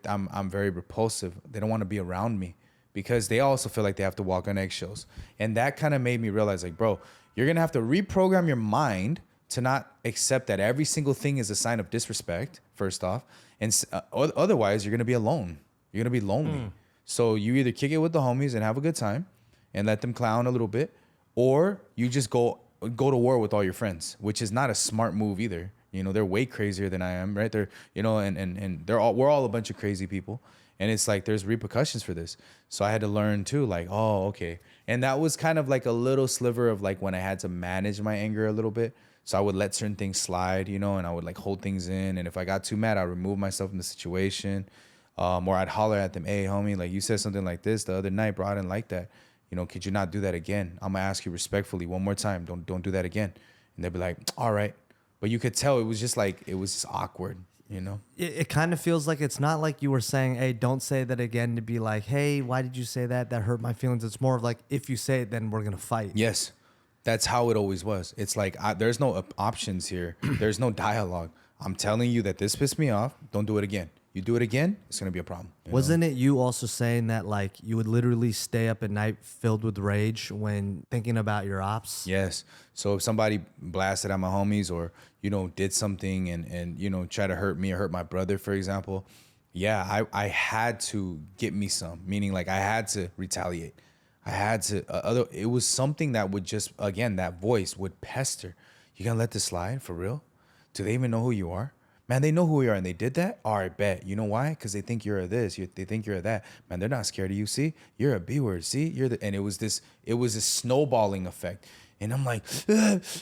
I'm very repulsive. They don't want to be around me because they also feel like they have to walk on eggshells. And that kind of made me realize, like, bro, you're going to have to reprogram your mind to not accept that every single thing is a sign of disrespect, first off. And otherwise, you're going to be alone. You're going to be lonely. So you either kick it with the homies and have a good time and let them clown a little bit, or you just go to war with all your friends, which is not a smart move either. You know, they're way crazier than I am, right? They're, you know, and we're all a bunch of crazy people. And it's like, there's repercussions for this. So I had to learn too, like, oh, okay. And that was kind of like a little sliver of like when I had to manage my anger a little bit. So I would let certain things slide, you know, and I would like hold things in. And if I got too mad, I'd remove myself from the situation. Or I'd holler at them, hey, homie, like you said something like this the other night, bro. I didn't like that. You know, could you not do that again? I'm gonna ask you respectfully one more time. Don't do that again. And they'd be like, all right. But you could tell it was just awkward, you know? It kind of feels like it's not like you were saying, hey, don't say that again, to be like, hey, why did you say that? That hurt my feelings. It's more of like, if you say it, then we're going to fight. Yes. That's how it always was. It's like, there's no options here. There's no dialogue. I'm telling you that this pissed me off. Don't do it again. You do it again, it's going to be a problem. Wasn't it you also saying that like you would literally stay up at night filled with rage when thinking about your ops? Yes. So if somebody blasted at my homies or, you know, did something and you know, try to hurt me or hurt my brother, for example, yeah, I had to get me some, meaning like I had to retaliate. I had to, it was something that would just, again, that voice would pester. You gonna let this slide for real? Do they even know who you are? Man, they know who we are and they did that? All right, bet. You know why? Because they think you're a this. They think you're a that. Man, they're not scared of you. See? You're a B word. See? And it was a snowballing effect. And I'm like,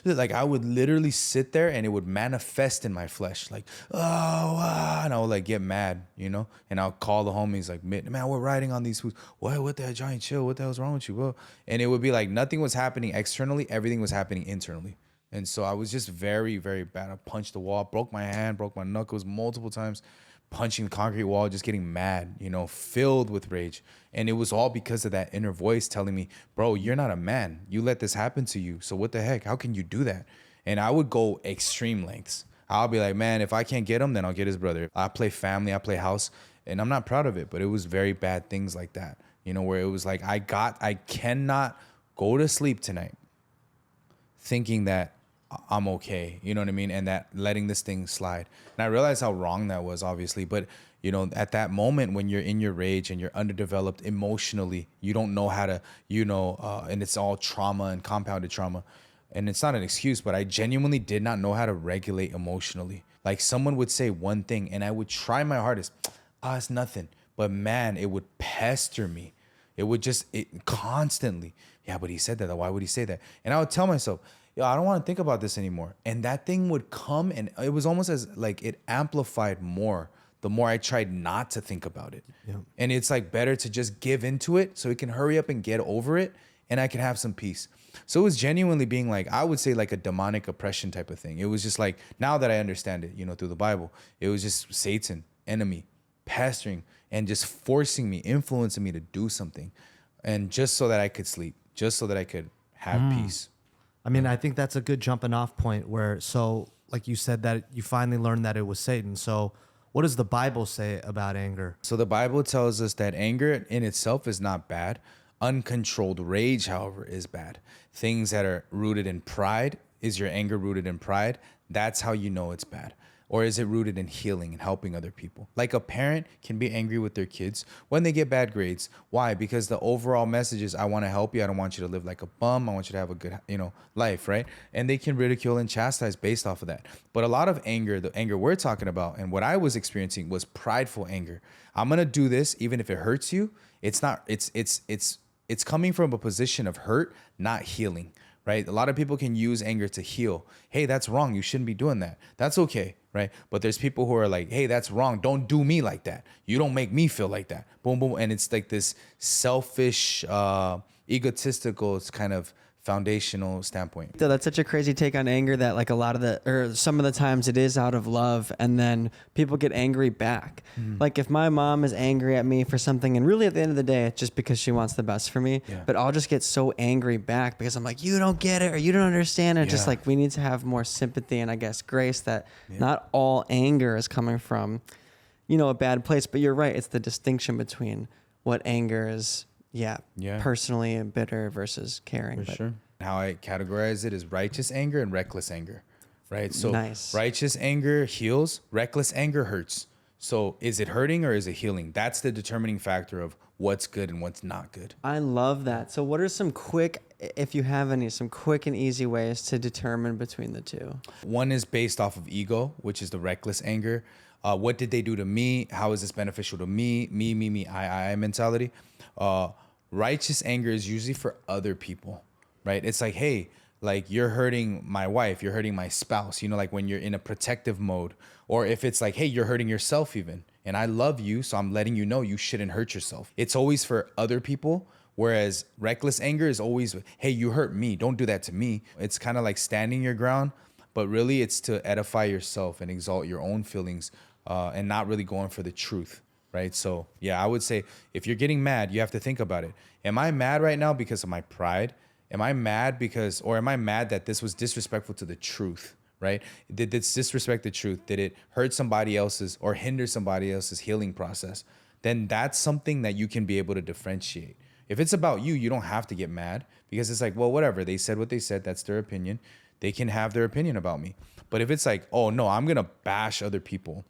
like I would literally sit there and it would manifest in my flesh. Like, and I would like get mad, you know? And I'll call the homies like, man, we're riding on these foods. What the hell, Johnny, chill. What the hell's wrong with you, bro? And it would be like nothing was happening externally. Everything was happening internally. And so I was just very, very bad. I punched the wall, broke my hand, broke my knuckles multiple times. punching the concrete wall, just getting mad, you know, filled with rage. And it was all because of that inner voice telling me, bro, you're not a man. You let this happen to you. So what the heck? How can you do that? And I would go extreme lengths. I'll be like, man, if I can't get him, then I'll get his brother. I play family, I play house, and I'm not proud of it, but it was very bad things like that, you know, where it was like, I cannot go to sleep tonight thinking that I'm okay, you know what I mean? And that letting this thing slide. And I realized how wrong that was, obviously, but you know, at that moment when you're in your rage and you're underdeveloped emotionally, you don't know how to, you know, and it's all trauma and compounded trauma. And it's not an excuse, but I genuinely did not know how to regulate emotionally. Like someone would say one thing and I would try my hardest. It's nothing. But man, it would pester me. It would constantly. Yeah, but he said that. Why would he say that? And I would tell myself, yo, I don't want to think about this anymore. And that thing would come and it was almost as like it amplified more the more I tried not to think about it. Yeah. And it's like better to just give into it so it can hurry up and get over it and I can have some peace. So it was genuinely being like, I would say like a demonic oppression type of thing. It was just like, now that I understand it, you know, through the Bible, it was just Satan, enemy, pestering and just forcing me, influencing me to do something. And just so that I could sleep, just so that I could have peace. I mean, I think that's a good jumping off point where, so like you said that you finally learned that it was Satan. So what does the Bible say about anger? So the Bible tells us that anger in itself is not bad. Uncontrolled rage, however, is bad. Things that are rooted in pride, is your anger rooted in pride? That's how you know it's bad. Or is it rooted in healing and helping other people? Like a parent can be angry with their kids when they get bad grades. Why? Because the overall message is, I want to help you. I don't want you to live like a bum. I want you to have a good, you know, life, right? And they can ridicule and chastise based off of that. But a lot of anger, the anger we're talking about and what I was experiencing was prideful anger. I'm going to do this even if it hurts you. It's coming from a position of hurt, not healing, right? A lot of people can use anger to heal. Hey, that's wrong. You shouldn't be doing that. That's okay, right? But there's people who are like, hey, that's wrong. Don't do me like that. You don't make me feel like that. Boom, boom. And it's like this selfish, egotistical kind of foundational standpoint. That's such a crazy take on anger that like some of the times it is out of love and then people get angry back. Like if my mom is angry at me for something and really at the end of the day, it's just because she wants the best for me, but I'll just get so angry back because I'm like, you don't get it or you don't understand. And just like, we need to have more sympathy and I guess grace that not all anger is coming from, you know, a bad place, but you're right. It's the distinction between what anger is personally and bitter versus caring. For sure. How I categorize it is righteous anger and reckless anger, right? So righteous anger heals, reckless anger hurts. So is it hurting or is it healing? That's the determining factor of what's good and what's not good. I love that. So what are some quick, if you have any, some quick and easy ways to determine between the two? One is based off of ego, which is the reckless anger. What did they do to me? How is this beneficial to me? Me, I mentality. Righteous anger is usually for other people, right? It's like, hey, like you're hurting my wife, you're hurting my spouse, you know, like when you're in a protective mode, or if it's like, hey, you're hurting yourself even, and I love you, so I'm letting you know you shouldn't hurt yourself. It's always for other people, whereas reckless anger is always, hey, you hurt me, don't do that to me. It's kind of like standing your ground, but really it's to edify yourself and exalt your own feelings and not really going for the truth. Right. So, yeah, I would say if you're getting mad, you have to think about it. Am I mad right now because of my pride? Am I mad or am I mad that this was disrespectful to the truth? Right. Did this disrespect the truth? Did it hurt somebody else's or hinder somebody else's healing process? Then that's something that you can be able to differentiate. If it's about you, you don't have to get mad because it's like, well, whatever. They said what they said. That's their opinion. They can have their opinion about me. But if it's like, oh, no, I'm going to bash other people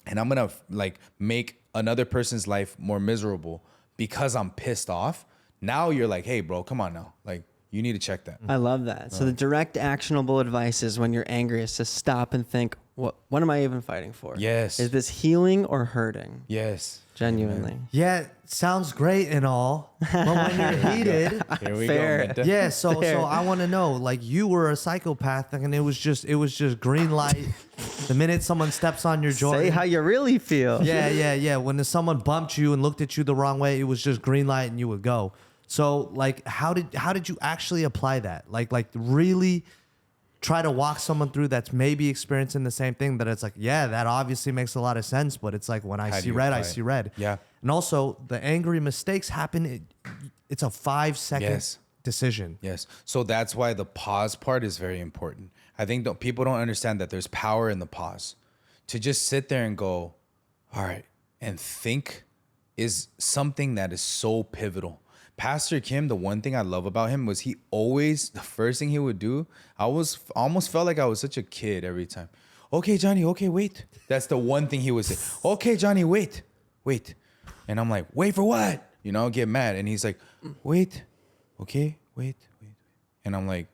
and I'm going to like make another person's life more miserable because I'm pissed off. Now you're like, hey, bro, come on now. Like, you need to check that. I love that. So the direct actionable advice is when you're angry is to stop and think, what am I even fighting for? Yes. Is this healing or hurting? Yes. Genuinely. Yeah, sounds great and all, but when you're heated, here we go. Yeah, so I want to know, like you were a psychopath, and it was just green light. The minute someone steps on your Jordan, say how you really feel. Yeah. When someone bumped you and looked at you the wrong way, it was just green light, and you would go. So, like, how did you actually apply that? Like really try to walk someone through that's maybe experiencing the same thing, that it's like, yeah, that obviously makes a lot of sense, but it's like when I see red, I see red. Yeah. And also the angry mistakes happen. It's a 5-second decision. Yes. So that's why the pause part is very important. I think people don't understand that there's power in the pause. To just sit there and go, all right, and think is something that is so pivotal. Pastor Kim, the one thing I love about him was he always, the first thing he would do, I almost felt like I was such a kid every time. Okay, Johnny, okay, wait. That's the one thing he would say. Okay, Johnny, wait. And I'm like, wait for what? You know, I'll get mad. And he's like, wait, okay, wait. And I'm like,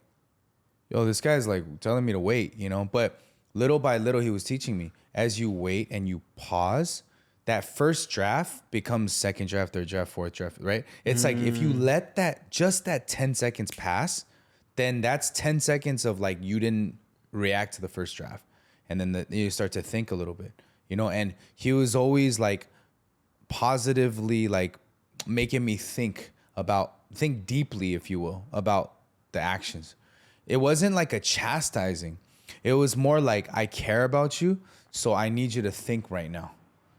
yo, this guy's like telling me to wait, you know? But little by little, he was teaching me, as you wait and you pause, that first draft becomes second draft, third draft, fourth draft, right? It's like if you let just that 10 seconds pass, then that's 10 seconds of like you didn't react to the first draft. And then you start to think a little bit, you know? And he was always like positively like making me think deeply, if you will, about the actions. It wasn't like a chastising. It was more like, I care about you, so I need you to think right now.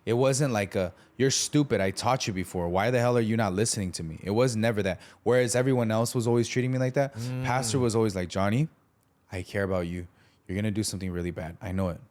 It wasn't like you're stupid, I taught you before, why the hell are you not listening to me? It was never that. Whereas everyone else was always treating me like that. Pastor was always like, Johnny, I care about you. You're going to do something really bad. I know it.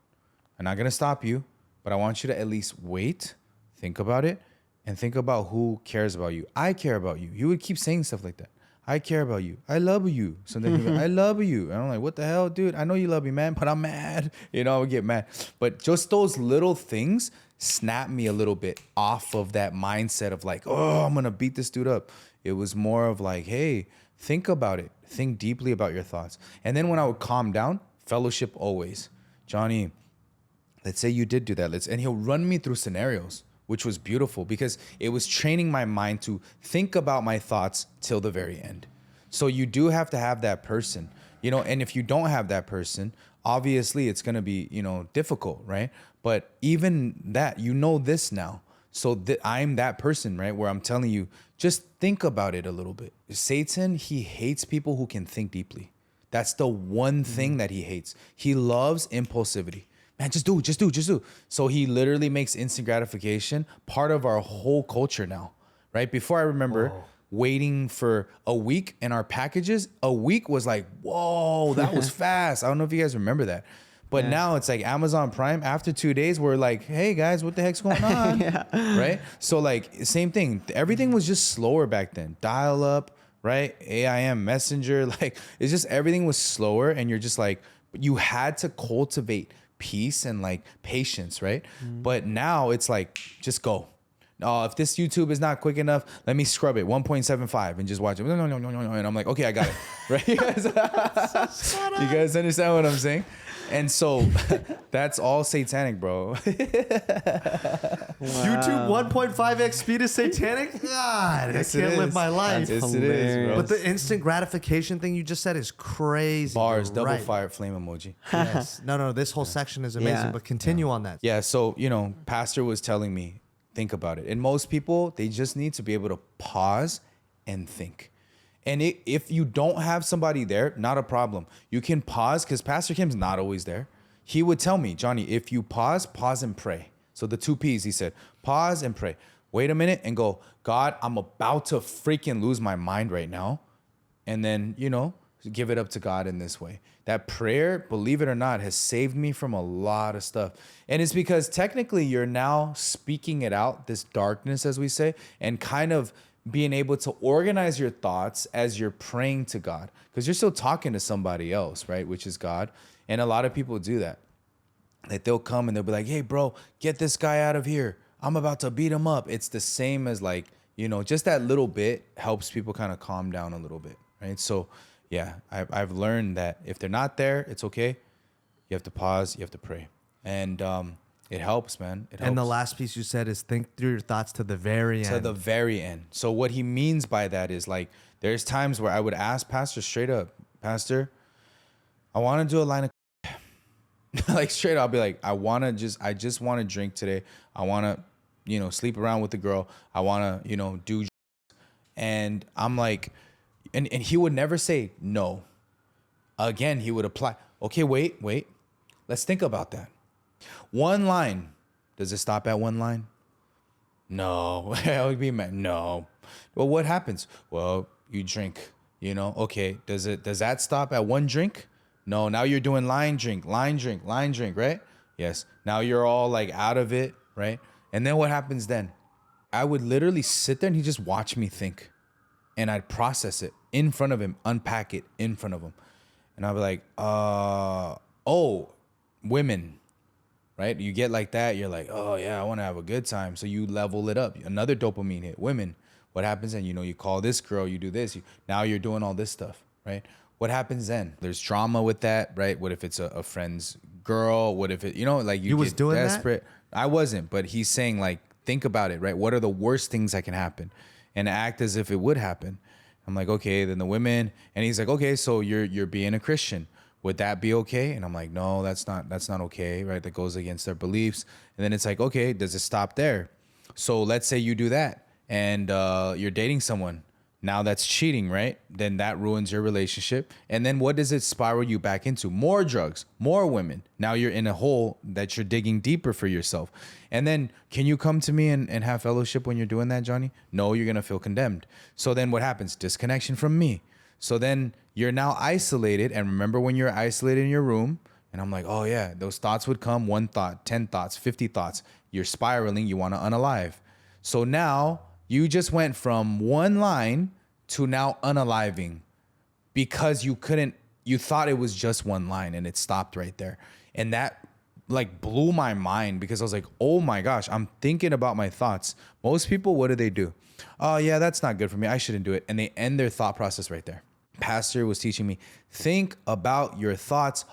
I'm not going to stop you, but I want you to at least wait, think about it, and think about who cares about you. I care about you. He would keep saying stuff like that. I care about you. I love you. Something he'd be like, I love you. And I'm like, what the hell, dude? I know you love me, man, but I'm mad. You know, I would get mad. But just those little things snap me a little bit off of that mindset of like, oh, I'm going to beat this dude up. It was more of like, hey, think about it. Think deeply about your thoughts. And then when I would calm down, fellowship always. Johnny, let's say you did do that. And he'll run me through scenarios, which was beautiful because it was training my mind to think about my thoughts till the very end. So you do have to have that person, you know, and if you don't have that person, obviously it's going to be, you know, difficult, right? But even that, you know this now. So I'm that person, right? Where I'm telling you, just think about it a little bit. Satan, he hates people who can think deeply. That's the one thing that he hates. He loves impulsivity. Man, just do. So he literally makes instant gratification part of our whole culture now, right? Before I remember waiting for a week in our packages, a week was like, whoa, that was fast. I don't know if you guys remember that. But now it's like Amazon Prime. After 2 days, we're like, hey guys, what the heck's going on? Right? So like same thing. Everything was just slower back then. Dial up, right? AIM Messenger, like it's just everything was slower, and you're just like, you had to cultivate peace and like patience, right? But now it's like, just go. If this YouTube is not quick enough, let me scrub it 1.75 and just watch it. No. And I'm like, okay, I got it. Right? You guys understand what I'm saying? And so that's all satanic, bro. YouTube 1.5x speed is satanic? God, Yes, I can't it live is. my life. Yes, it is, bro. But the instant gratification thing you just said is crazy. Bars, You're double right. fire flame emoji. Yes. No, this whole section is amazing, but continue on that. Yeah, so, you know, Pastor was telling me, think about it. And most people, they just need to be able to pause and think. And if you don't have somebody there, not a problem. You can pause, because Pastor Kim's not always there. He would tell me, Johnny, if you pause and pray. So the 2 P's, he said, pause and pray. Wait a minute and go, God, I'm about to freaking lose my mind right now. And then, you know, give it up to God in this way. That prayer, believe it or not, has saved me from a lot of stuff. And it's because technically you're now speaking it out, this darkness, as we say, and kind of being able to organize your thoughts as you're praying to God, because you're still talking to somebody else, right? Which is God. And a lot of people do that. Like they'll come and they'll be like, hey, bro, get this guy out of here. I'm about to beat him up. It's the same as like, you know, just that little bit helps people kind of calm down a little bit, right? So yeah, I've learned that if they're not there, it's okay. You have to pause, you have to pray. And it helps, man. It helps. And the last piece you said is think through your thoughts to the very end. To the very end. So what he means by that is like, there's times where I would ask Pastor straight up, Pastor, I want to do a line of like straight up, I'll be like, I just want to drink today. I want to, you know, sleep around with the girl. I want to, you know, do. And I'm like, and he would never say no. Again, he would apply. Okay, wait. Let's think about that. One line. Does it stop at one line? No. I would be mad. No. Well, what happens? Well, you drink, Okay. Does that stop at one drink? No. Now you're doing line drink, right? Yes. Now you're all like out of it, right? And then what happens then? I would literally sit there and he'd just watch me think. And I'd process it in front of him, unpack it in front of him. And I'd be like, women, right? You get like that. You're like, oh yeah, I want to have a good time. So you level it up. Another dopamine hit. Women. What happens then? You call this girl, you do this. Now you're doing all this stuff, right? What happens then? There's trauma with that, right? What if it's a friend's girl? What if it, like you was get doing desperate? That? I wasn't, but he's saying like, think about it, right? What are the worst things that can happen? And act as if it would happen. I'm like, okay, then the women, and he's like, okay, so you're being a Christian. Would that be okay? And I'm like, no, that's not okay, right? That goes against their beliefs. And then it's like, okay, does it stop there? So let's say you do that and you're dating someone. Now that's cheating, right? Then that ruins your relationship. And then what does it spiral you back into? More drugs, more women. Now you're in a hole that you're digging deeper for yourself. And then can you come to me and have fellowship when you're doing that, Johnny? No, you're going to feel condemned. So then what happens? Disconnection from me. So then you're now isolated. And remember when you're isolated in your room? And I'm like, oh yeah, those thoughts would come. 1 thought, 10 thoughts, 50 thoughts. You're spiraling. You want to unalive. So now you just went from one line to now unaliving because you thought it was just one line and it stopped right there. And that like blew my mind because I was like, oh my gosh, I'm thinking about my thoughts. Most people, what do? Oh yeah, that's not good for me. I shouldn't do it. And they end their thought process right there. Pastor was teaching me, think about your thoughts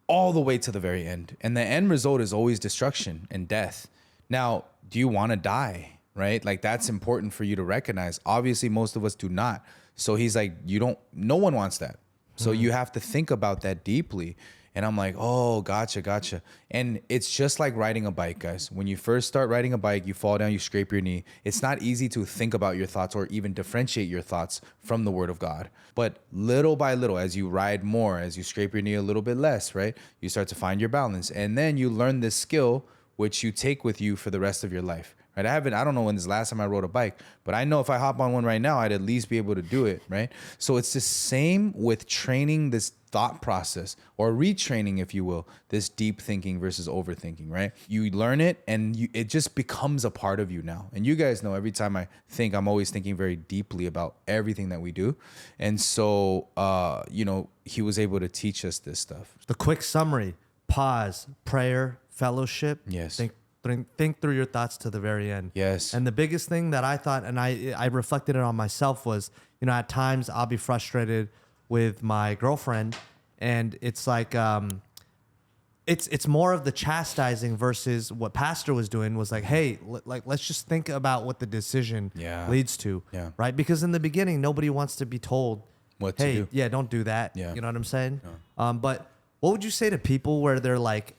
all the way to the very end. And the end result is always destruction and death. Now, do you want to die? Right? Like that's important for you to recognize. Obviously, most of us do not. So he's like, no one wants that. So you have to think about that deeply. And I'm like, oh, gotcha. And it's just like riding a bike, guys. When you first start riding a bike, you fall down, you scrape your knee. It's not easy to think about your thoughts or even differentiate your thoughts from the word of God. But little by little, as you ride more, as you scrape your knee a little bit less, right? You start to find your balance. And then you learn this skill, which you take with you for the rest of your life. Right? I don't know when this is the last time I rode a bike, but I know if I hop on one right now, I'd at least be able to do it, right? So it's the same with training this thought process or retraining, if you will, this deep thinking versus overthinking, right? You learn it and it just becomes a part of you now. And you guys know every time I think, I'm always thinking very deeply about everything that we do. And so, he was able to teach us this stuff. The quick summary: pause, prayer, fellowship. Yes. Think through your thoughts to the very end. Yes. And the biggest thing that I thought, and I reflected it on myself, was, at times I'll be frustrated with my girlfriend, and it's like, it's more of the chastising versus what Pastor was doing was like, hey, let's just think about what the decision leads to. Yeah. Right? Because in the beginning, nobody wants to be told, what to do. Yeah, don't do that. Yeah. You know what I'm saying? Yeah. But what would you say to people where they're like,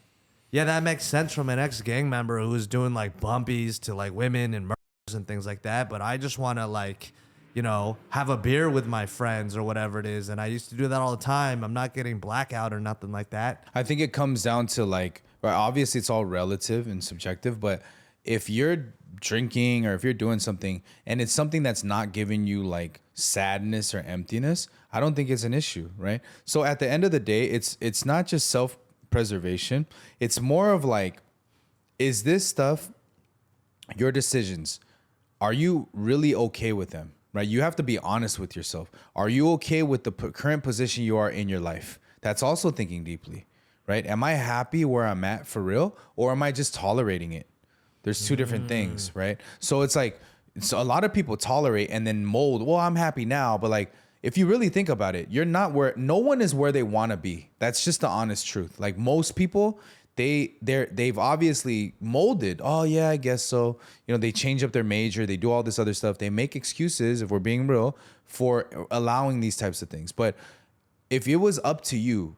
yeah, that makes sense from an ex-gang member who was doing like bumpies to like women and murders and things like that. But I just want to have a beer with my friends or whatever it is. And I used to do that all the time. I'm not getting blackout or nothing like that. I think it comes down to obviously it's all relative and subjective, but if you're drinking or if you're doing something and it's something that's not giving you like sadness or emptiness, I don't think it's an issue, right? So at the end of the day, it's not just self-preservation. It's more of like, is this stuff, your decisions, are you really okay with them, right? You have to be honest with yourself. Are you okay with the current position you are in your life? That's also thinking deeply, right? Am I happy where I'm at for real? Or am I just tolerating it? There's two different things, right? So it's like, so a lot of people tolerate and then mold, well, I'm happy now, but like, if you really think about it, no one is where they want to be. That's just the honest truth. Like most people, they've obviously molded. Oh yeah, I guess so. They change up their major. They do all this other stuff. They make excuses, if we're being real, for allowing these types of things. But if it was up to you,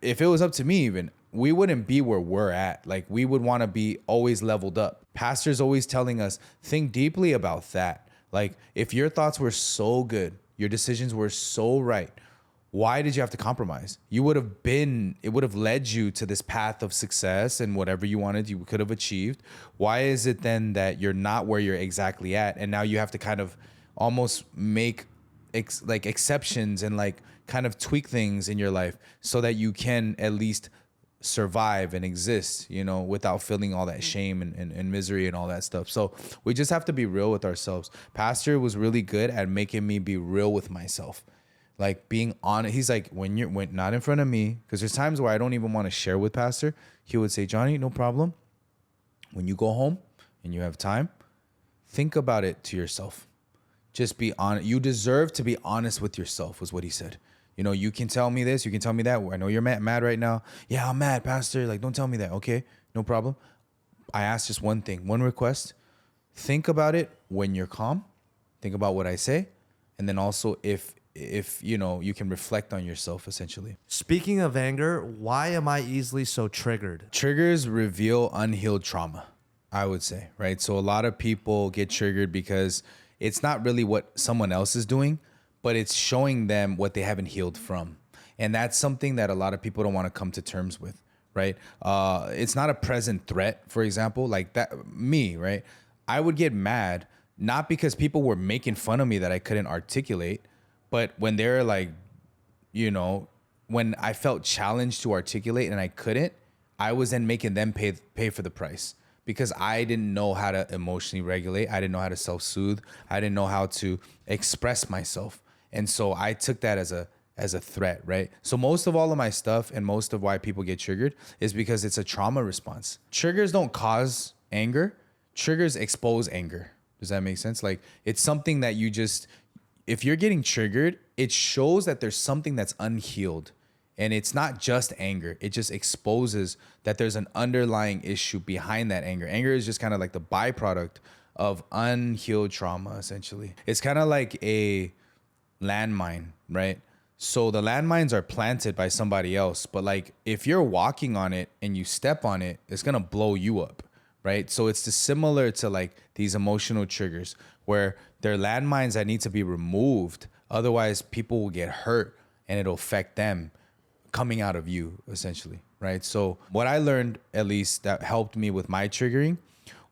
if it was up to me even, we wouldn't be where we're at. Like we would want to be always leveled up. Pastor's always telling us, think deeply about that. Like if your thoughts were so good, your decisions were so right, why did you have to compromise? It would have led you to this path of success, and whatever you wanted, you could have achieved. Why is it then that you're not where you're exactly at? And now you have to kind of almost make exceptions and like kind of tweak things in your life so that you can at least survive and exist, you know, without feeling all that shame and misery and all that stuff. So we just have to be real with ourselves. Pastor was really good at making me be real with myself. Like being honest. He's like, when not in front of me, because there's times where I don't even want to share with Pastor. He would say, Johnny, no problem. When you go home and you have time, think about it to yourself. Just be honest. You deserve to be honest with yourself, was what he said. You know, you can tell me this, you can tell me that. I know you're mad right now. Yeah, I'm mad, Pastor. Like, don't tell me that. Okay, no problem. I ask just one thing, one request. Think about it when you're calm. Think about what I say. And then also if you know, you can reflect on yourself, essentially. Speaking of anger, why am I easily so triggered? Triggers reveal unhealed trauma, I would say, right? So a lot of people get triggered because it's not really what someone else is doing, but it's showing them what they haven't healed from. And that's something that a lot of people don't want to come to terms with, right? It's not a present threat, for example, like that, me, right? I would get mad, not because people were making fun of me that I couldn't articulate, but when they're like, you know, when I felt challenged to articulate and I couldn't, I was then making them pay for the price because I didn't know how to emotionally regulate. I didn't know how to self-soothe. I didn't know how to express myself. And so I took that as a threat, right? So most of all of my stuff and most of why people get triggered is because it's a trauma response. Triggers don't cause anger. Triggers expose anger. Does that make sense? Like, it's something that you just, if you're getting triggered, it shows that there's something that's unhealed. And it's not just anger. It just exposes that there's an underlying issue behind that anger. Anger is just kind of like the byproduct of unhealed trauma, essentially. It's kind of like a landmine, right? So the landmines are planted by somebody else, but like if you're walking on it and you step on it, it's gonna blow you up, right? So it's similar to like these emotional triggers where they're landmines that need to be removed. Otherwise, people will get hurt and it'll affect them coming out of you, essentially, right? So what I learned, at least that helped me with my triggering,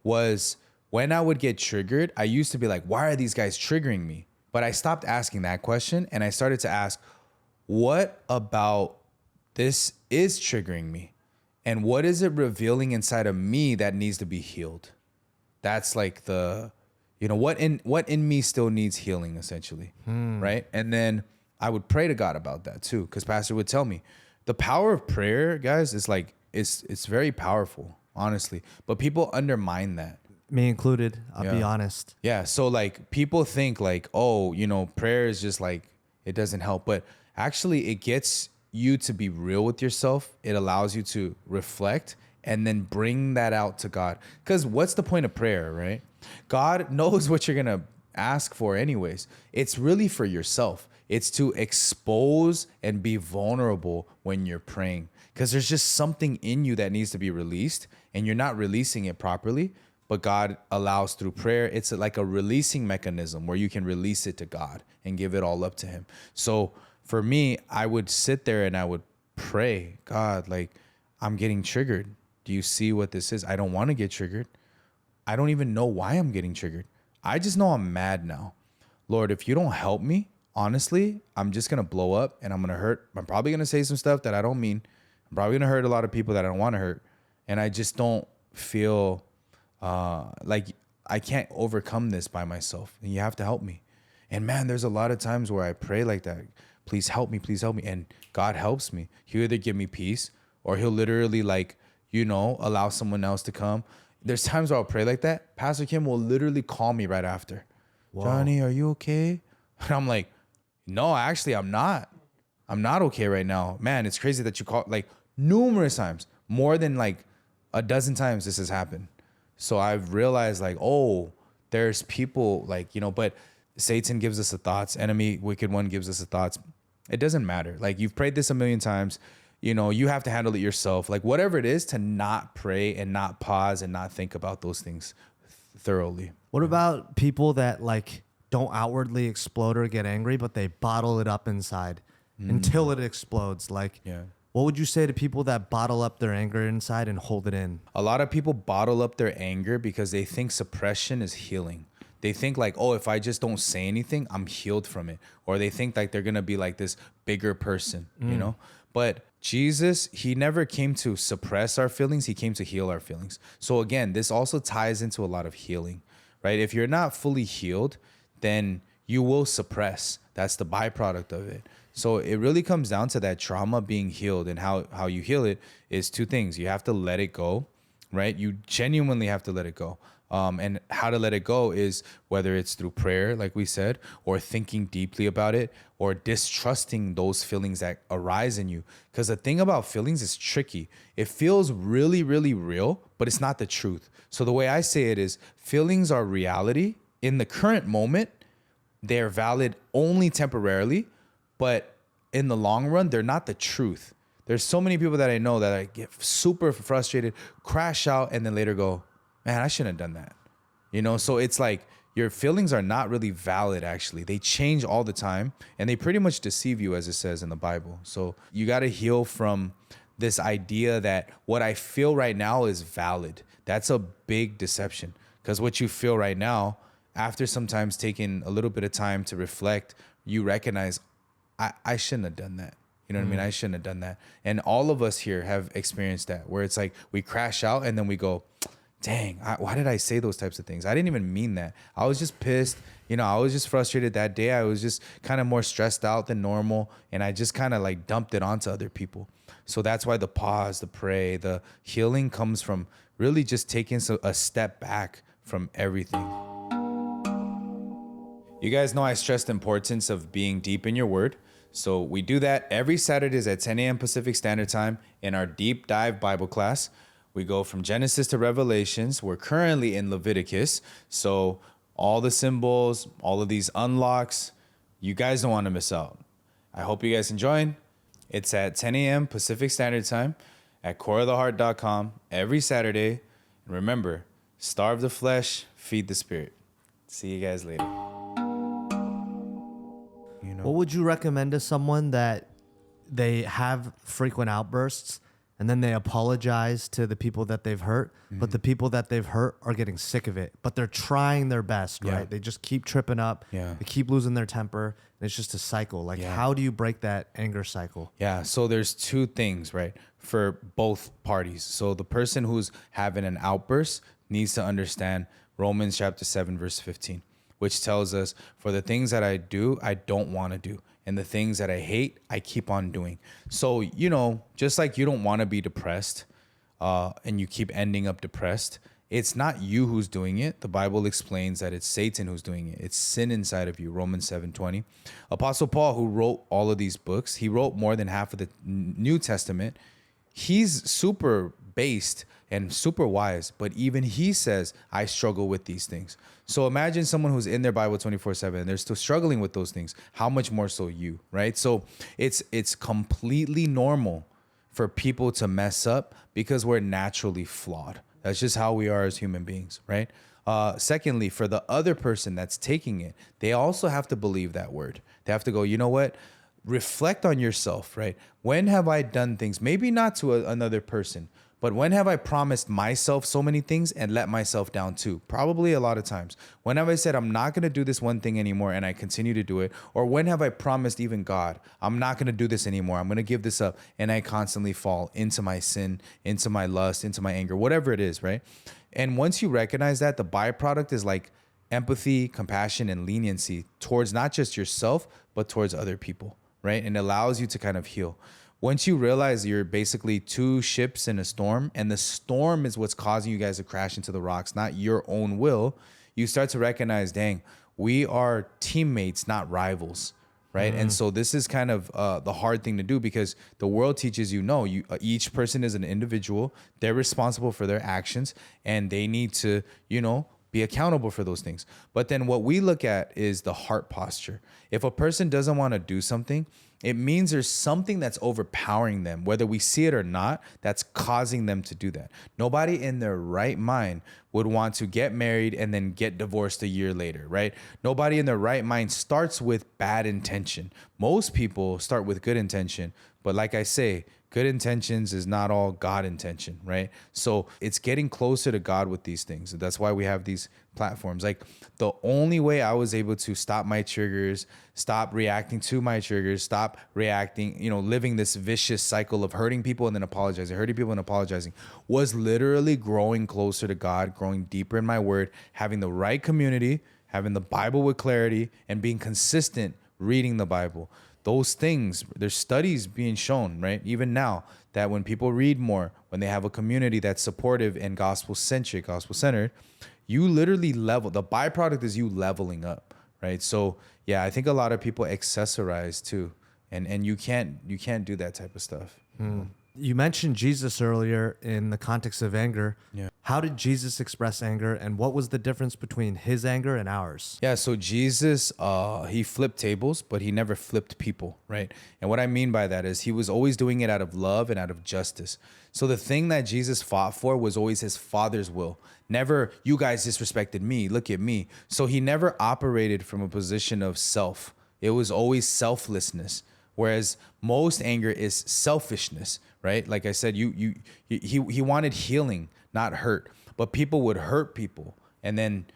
was when I would get triggered, I used to be like, why are these guys triggering me? But I stopped asking that question and I started to ask, what about this is triggering me? And what is it revealing inside of me that needs to be healed? That's like the, you know, what in me still needs healing, essentially, right? And then I would pray to God about that too, because Pastor would tell me the power of prayer, guys, is like, it's very powerful, honestly. But people undermine that. Me included, I'll be honest. Yeah, so like people think like, oh, you know, prayer is just like, it doesn't help. But actually it gets you to be real with yourself. It allows you to reflect and then bring that out to God. Because what's the point of prayer, right? God knows what you're going to ask for anyways. It's really for yourself. It's to expose and be vulnerable when you're praying. Because there's just something in you that needs to be released and you're not releasing it properly. But God allows through prayer. It's like a releasing mechanism where you can release it to God and give it all up to him. So for me, I would sit there and I would pray, God, like, I'm getting triggered. Do you see what this is? I don't want to get triggered. I don't even know why I'm getting triggered. I just know I'm mad now. Lord, if you don't help me, honestly, I'm just going to blow up and I'm going to hurt. I'm probably going to say some stuff that I don't mean. I'm probably going to hurt a lot of people that I don't want to hurt. And I just don't feel like I can't overcome this by myself. And you have to help me. And man, there's a lot of times where I pray like that. Please help me. Please help me. And God helps me. He'll either give me peace or he'll literally like, you know, allow someone else to come. There's times where I'll pray like that. Pastor Kim will literally call me right after. Whoa. Johnny, are you okay? And I'm like, no, actually, I'm not. I'm not okay right now. Man, it's crazy that you call, like numerous times, more than like a dozen times this has happened. So I've realized like, oh, there's people like, you know, but Satan gives us the thoughts. Enemy, wicked one gives us the thoughts. It doesn't matter. Like you've prayed this a million times. You know, you have to handle it yourself. Like whatever it is, to not pray and not pause and not think about those things thoroughly. What about people that like don't outwardly explode or get angry, but they bottle it up inside? until it explodes. Like, what would you say to people that bottle up their anger inside and hold it in? A lot of people bottle up their anger because they think suppression is healing. They think like, oh, if I just don't say anything, I'm healed from it. Or they think like they're going to be like this bigger person, you know? But Jesus, he never came to suppress our feelings. He came to heal our feelings. So again, this also ties into a lot of healing, right? If you're not fully healed, then you will suppress. That's the byproduct of it. So it really comes down to that trauma being healed, and how you heal it is two things. You have to let it go, right? You genuinely have to let it go. And how to let it go is whether it's through prayer, like we said, or thinking deeply about it, or distrusting those feelings that arise in you. Because the thing about feelings is tricky. It feels really, really real, but it's not the truth. So the way I say it is, feelings are reality. In the current moment, they're valid only temporarily, but in the long run, they're not the truth. There's so many people that I know that I get super frustrated, crash out, and then later go, man, I shouldn't have done that. You know, so it's like your feelings are not really valid, actually. They change all the time, and they pretty much deceive you, as it says in the Bible. So you got to heal from this idea that what I feel right now is valid. That's a big deception, because what you feel right now, after sometimes taking a little bit of time to reflect, you recognize, I shouldn't have done that. You know what I mean? I shouldn't have done that. And all of us here have experienced that, where it's like we crash out and then we go, dang, why did I say those types of things? I didn't even mean that. I was just pissed. You know, I was just frustrated that day. I was just kind of more stressed out than normal. And I just kind of like dumped it onto other people. So that's why the pause, the pray, the healing comes from really just taking a step back from everything. You guys know I stress the importance of being deep in your word. So we do that every Saturdays at 10 a.m. Pacific Standard Time in our deep dive Bible class. We go from Genesis to Revelations. We're currently in Leviticus. So all the symbols, all of these unlocks, you guys don't want to miss out. I hope you guys enjoy. It's at 10 a.m. Pacific Standard Time at coreoftheheart.com every Saturday. And remember, starve the flesh, feed the spirit. See you guys later. What would you recommend to someone that they have frequent outbursts and then they apologize to the people that they've hurt, but the people that they've hurt are getting sick of it, but they're trying their best, right? They just keep tripping up. They keep losing their temper. And it's just a cycle. Like, how do you break that anger cycle? Yeah. So there's two things, right, for both parties. So the person who's having an outburst needs to understand Romans chapter 7, verse 15, which tells us, for the things that I do, I don't want to do. And the things that I hate, I keep on doing. So, you know, just like you don't want to be depressed and you keep ending up depressed, it's not you who's doing it. The Bible explains that it's Satan who's doing it. It's sin inside of you, Romans 7:20. Apostle Paul, who wrote all of these books, he wrote more than half of the New Testament. He's super based and super wise, but even he says, I struggle with these things. So imagine someone who's in their Bible 24/7 and they're still struggling with those things. How much more so you, right? So it's completely normal for people to mess up because we're naturally flawed. That's just how we are as human beings, right? Secondly, for the other person that's taking it, they also have to believe that word. They have to go, you know what? Reflect on yourself, right? When have I done things, maybe not to another person, but when have I promised myself so many things and let myself down too? Probably a lot of times. When have I said, I'm not going to do this one thing anymore and I continue to do it? Or when have I promised even God, I'm not going to do this anymore. I'm going to give this up. And I constantly fall into my sin, into my lust, into my anger, whatever it is, right? And once you recognize that, the byproduct is like empathy, compassion, and leniency towards not just yourself, but towards other people, right? And it allows you to kind of heal. Once you realize you're basically two ships in a storm, and the storm is what's causing you guys to crash into the rocks, not your own will, you start to recognize, dang, we are teammates, not rivals, right? And so this is kind of the hard thing to do, because the world teaches you, no, each person is an individual. They're responsible for their actions, and they need to, you know, be accountable for those things. But then what we look at is the heart posture. If a person doesn't want to do something, it means there's something that's overpowering them, whether we see it or not, that's causing them to do that. Nobody in their right mind would want to get married and then get divorced a year later, right? Nobody in their right mind starts with bad intention. Most people start with good intention. But like I say, good intentions is not all God intention, right? So it's getting closer to God with these things. That's why we have these platforms. Like the only way I was able to stop my triggers, stop reacting to my triggers, stop reacting, living this vicious cycle of hurting people and then apologizing, hurting people and apologizing, was literally growing closer to God, growing deeper in my word, having the right community, having the Bible with clarity, and being consistent reading the Bible. Those things, there's studies being shown, right? Even now, that when people read more, when they have a community that's supportive and gospel-centric, gospel-centered, you literally level. The byproduct is you leveling up, right? So yeah, I think a lot of people accessorize too, and you can't do that type of stuff. You mentioned Jesus earlier in the context of anger. Yeah. How did Jesus express anger, and what was the difference between his anger and ours? Yeah, so Jesus, he flipped tables, but he never flipped people, right? And what I mean by that is he was always doing it out of love and out of justice. So the thing that Jesus fought for was always his Father's will. Never, you guys disrespected me, look at me. So he never operated from a position of self. It was always selflessness. Whereas most anger is selfishness, right? Like I said, he wanted healing, not hurt. But people would hurt people and then,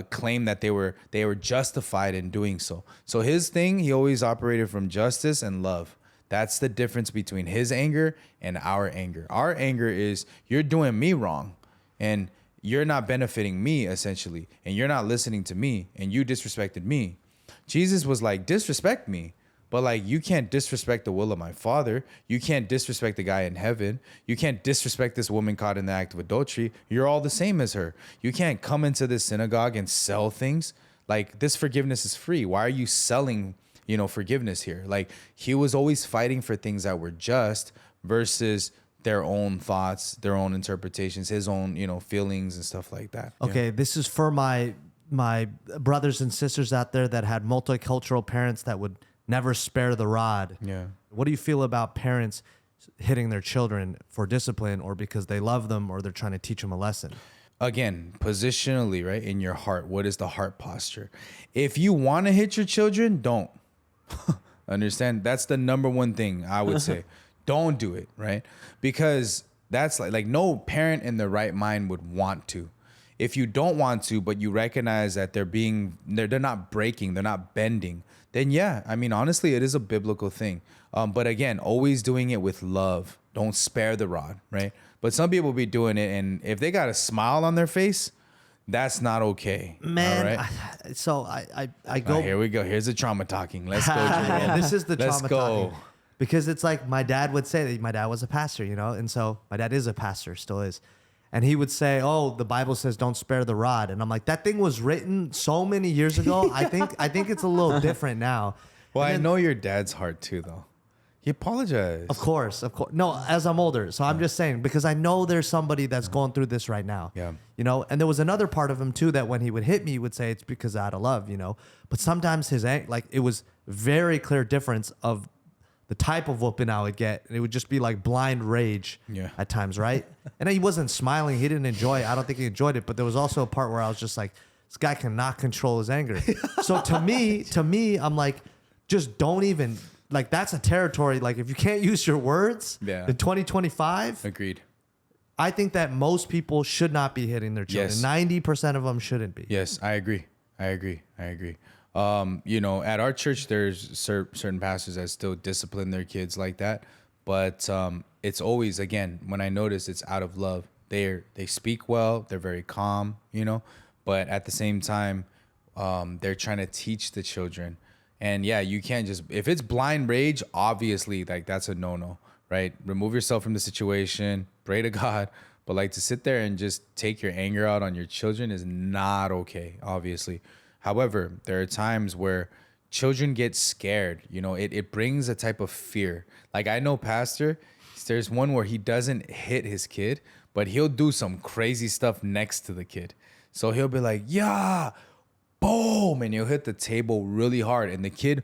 claim that they were justified in doing so. So his thing, he always operated from justice and love. That's the difference between his anger and our anger. Our anger is you're doing me wrong and you're not benefiting me essentially, and you're not listening to me and you disrespected me. Jesus was like, disrespect me. But like, you can't disrespect the will of my Father. You can't disrespect the guy in heaven. You can't disrespect this woman caught in the act of adultery. You're all the same as her. You can't come into this synagogue and sell things. Like, this forgiveness is free. Why are you selling, forgiveness here? Like, he was always fighting for things that were just versus their own thoughts, their own interpretations, his own, feelings and stuff like that. Okay, this is for my brothers and sisters out there that had multicultural parents that would never spare the rod. Yeah. What do you feel about parents hitting their children for discipline or because they love them or they're trying to teach them a lesson? Again, positionally, right, in your heart, what is the heart posture? If you want to hit your children, don't. Understand? That's the number one thing I would say. Don't do it, right? Because that's like no parent in their right mind would want to. If you don't want to, but you recognize that they're not breaking, they're not bending, then yeah, I mean, honestly, it is a biblical thing. But again, always doing it with love. Don't spare the rod, right? But some people be doing it, and if they got a smile on their face, that's not okay. Man, all right? So I go. Here we go. Here's the trauma talking. Let's go. Yeah, this is the Let's trauma go. talking. Because it's like my dad would say that my dad was a pastor, and so my dad is a pastor, still is. And he would say, "Oh, the Bible says don't spare the rod." And I'm like, that thing was written so many years ago. I think it's a little different now. Well, I know your dad's heart too, though. He apologized. Of course. No, as I'm older. So I'm just saying, because I know there's somebody that's going through this right now. Yeah. And there was another part of him too that when he would hit me, he would say it's because out of love, But sometimes it was very clear difference of the type of whooping I would get. And it would just be like blind rage at times, right? And he wasn't smiling. He didn't enjoy it. I don't think he enjoyed it. But there was also a part where I was just like, this guy cannot control his anger. So to me, I'm like, just don't even, like, that's a territory. Like, if you can't use your words in 2025. Agreed. I think that most people should not be hitting their children. Yes. 90% of them shouldn't be. Yes, I agree. At our church, there's certain pastors that still discipline their kids like that. But it's always, again, when I notice it's out of love. They speak well. They're very calm, But at the same time, they're trying to teach the children. And yeah, you can't just, if it's blind rage, obviously, like, that's a no-no, right? Remove yourself from the situation, pray to God. But like, to sit there and just take your anger out on your children is not okay, obviously. However, there are times where children get scared. It brings a type of fear. Like, I know pastor, there's one where he doesn't hit his kid, but he'll do some crazy stuff next to the kid. So he'll be like, yeah, boom, and he'll hit the table really hard. And the kid,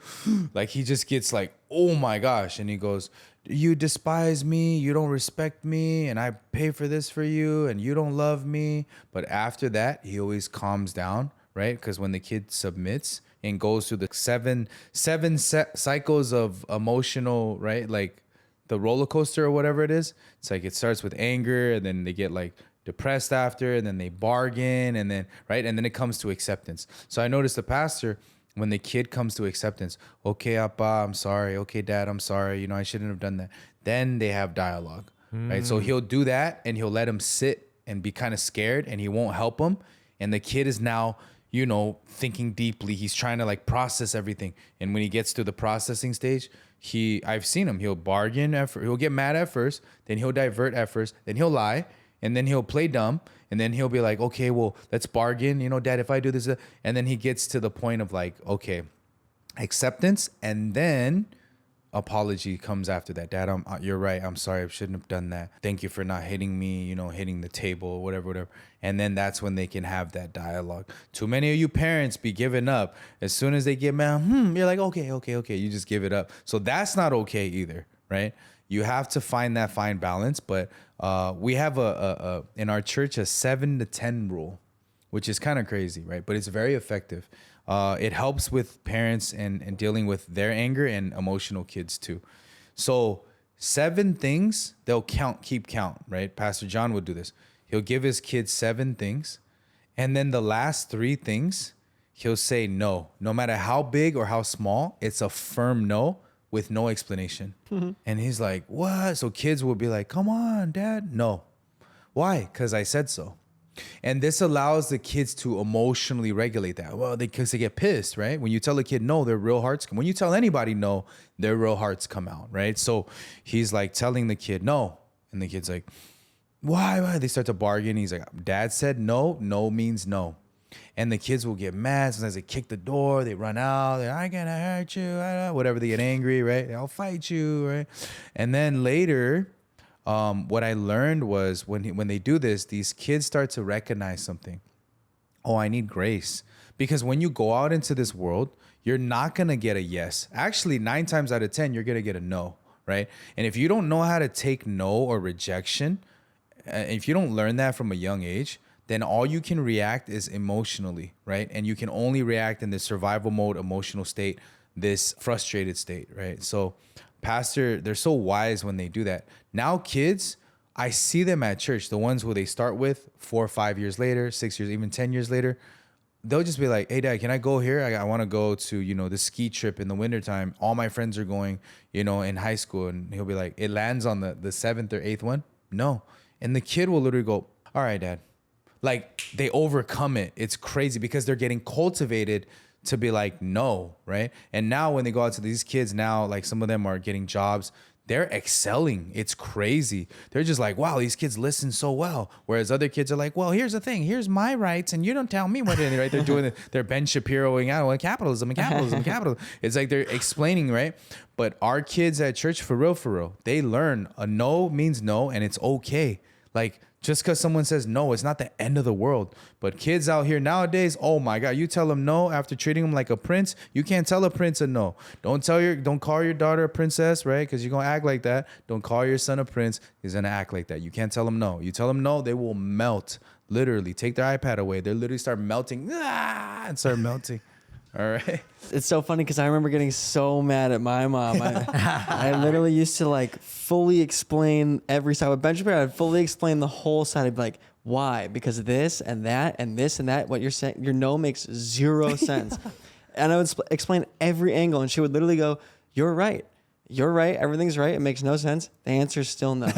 like, he just gets like, oh my gosh. And he goes, you despise me, you don't respect me, and I pay for this for you, and you don't love me. But after that, he always calms down, right? Because when the kid submits and goes through the seven cycles of emotional, right? Like the roller coaster or whatever it is. It's like it starts with anger, and then they get like depressed after, and then they bargain, and then, right? And then it comes to acceptance. So I noticed the pastor, when the kid comes to acceptance, okay, Appa, I'm sorry. Okay, Dad, I'm sorry. You know, I shouldn't have done that. Then they have dialogue, right? So he'll do that, and he'll let him sit and be kind of scared, and he won't help him. And the kid is now, you know, thinking deeply. He's trying to like process everything. And when he gets to the processing stage, I've seen him. He'll bargain he'll get mad at first, then he'll divert at first, then he'll lie, and then he'll play dumb. And then he'll be like, okay, well, let's bargain. You know, Dad, if I do this. And then he gets to the point of like, okay, acceptance. And then apology comes after that. Dad, you're right. I'm sorry. I shouldn't have done that. Thank you for not hitting me, you know, hitting the table, whatever. And then that's when they can have that dialogue. Too many of you parents be giving up. As soon as they get mad, you're like, okay. You just give it up. So that's not okay either, right? You have to find that fine balance. But we have in our church a 7 to 10 rule, which is kind of crazy, right? But it's very effective. It helps with parents and dealing with their anger and emotional kids too. So 7 things, they'll keep count, right? Pastor John would do this. He'll give his kids 7 things. And then the last 3 things, he'll say no. No matter how big or how small, it's a firm no with no explanation. And he's like, what? So kids will be like, come on, Dad. No. Why? Because I said so. And this allows the kids to emotionally regulate that. Well, because they get pissed, right? When you tell a kid no, their real hearts come. When you tell anybody no, their real hearts come out, right? So he's like telling the kid no. And the kid's like, why? They start to bargain. He's like, Dad said no. No means no. And the kids will get mad. Sometimes they kick the door. They run out. They're, I gonna hurt you. Whatever. They get angry, right? I'll fight you, right? And then later, what I learned was when they do this, these kids start to recognize something. Oh, I need grace. Because when you go out into this world, you're not gonna get a yes. Actually, 9 times out of 10, you're gonna get a no, right? And if you don't know how to take no or rejection, if you don't learn that from a young age, then all you can react is emotionally, right? And you can only react in this survival mode, emotional state, this frustrated state, right? So pastor, they're so wise when they do that. Now kids, I see them at church, the ones who they start with 4 or 5 years later, 6 years, even 10 years later, they'll just be like, hey, Dad, can I go here? I want to go to, you know, the ski trip in the wintertime. All my friends are going, you know, in high school. And he'll be like, it lands on the 7th or 8th one? No. And the kid will literally go, all right, Dad. Like they overcome it. It's crazy because they're getting cultivated to be like, no, right? And now when they go out to these kids now, like some of them are getting jobs, they're excelling. It's crazy. They're just like, wow, these kids listen so well. Whereas other kids are like, well, here's the thing. Here's my rights and you don't tell me what to do, right? They're doing they're Ben Shapiroing out, well, capitalism. It's like they're explaining, right? But our kids at church, for real, they learn a no means no and it's okay. Like, just because someone says no, it's not the end of the world. But kids out here nowadays, oh my God, you tell them no after treating them like a prince. You can't tell a prince a no. Don't call your daughter a princess, right? Because you're gonna act like that. Don't call your son a prince. He's gonna act like that. You can't tell them no. You tell them no, they will melt. Literally, take their iPad away. They literally start melting and start melting. All right. It's so funny because I remember getting so mad at my mom. I literally used to like fully explain every side. With Ben Shapiro, I'd fully explain the whole side. I'd be like, why? Because this and that and this and that. What you're saying, your no makes 0 sense. And I would explain every angle. And she would literally go, you're right. You're right. Everything's right. It makes no sense. The answer's still no.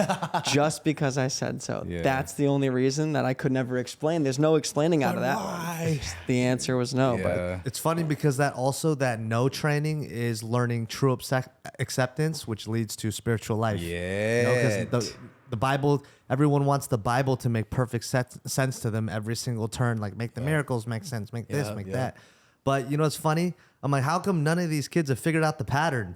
Just because I said so. Yeah. That's the only reason that I could never explain. There's no explaining out of that. Why? The answer was no. Yeah. But it's funny because that no training is learning true acceptance, which leads to spiritual life. Yeah. You know, 'cause the Bible, everyone wants the Bible to make perfect sense to them every single turn. Like make the miracles make sense, make this, make that. But you know, it's funny. I'm like, how come none of these kids have figured out the pattern?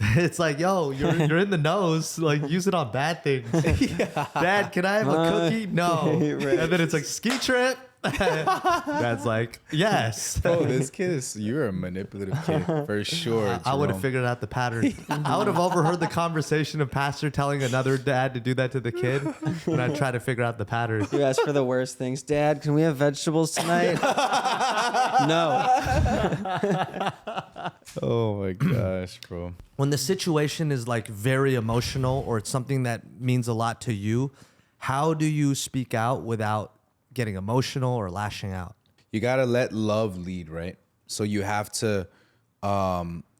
It's like, yo, you're in the nose. Like, use it on bad things. Dad, can I have a cookie? No. Right. And then it's like ski trip. Dad's like, yes. Bro, this kid is, you're a manipulative kid for sure. I would have Jerome. figured out the pattern. I would have overheard the conversation of pastor telling another dad to do that to the kid, and I'd try to figure out the pattern. You ask for the worst things. Dad, can we have vegetables tonight? No. Oh my gosh, bro. When the situation is like very emotional or it's something that means a lot to you, how do you speak out without getting emotional or lashing out? You got to let love lead, right? So you have to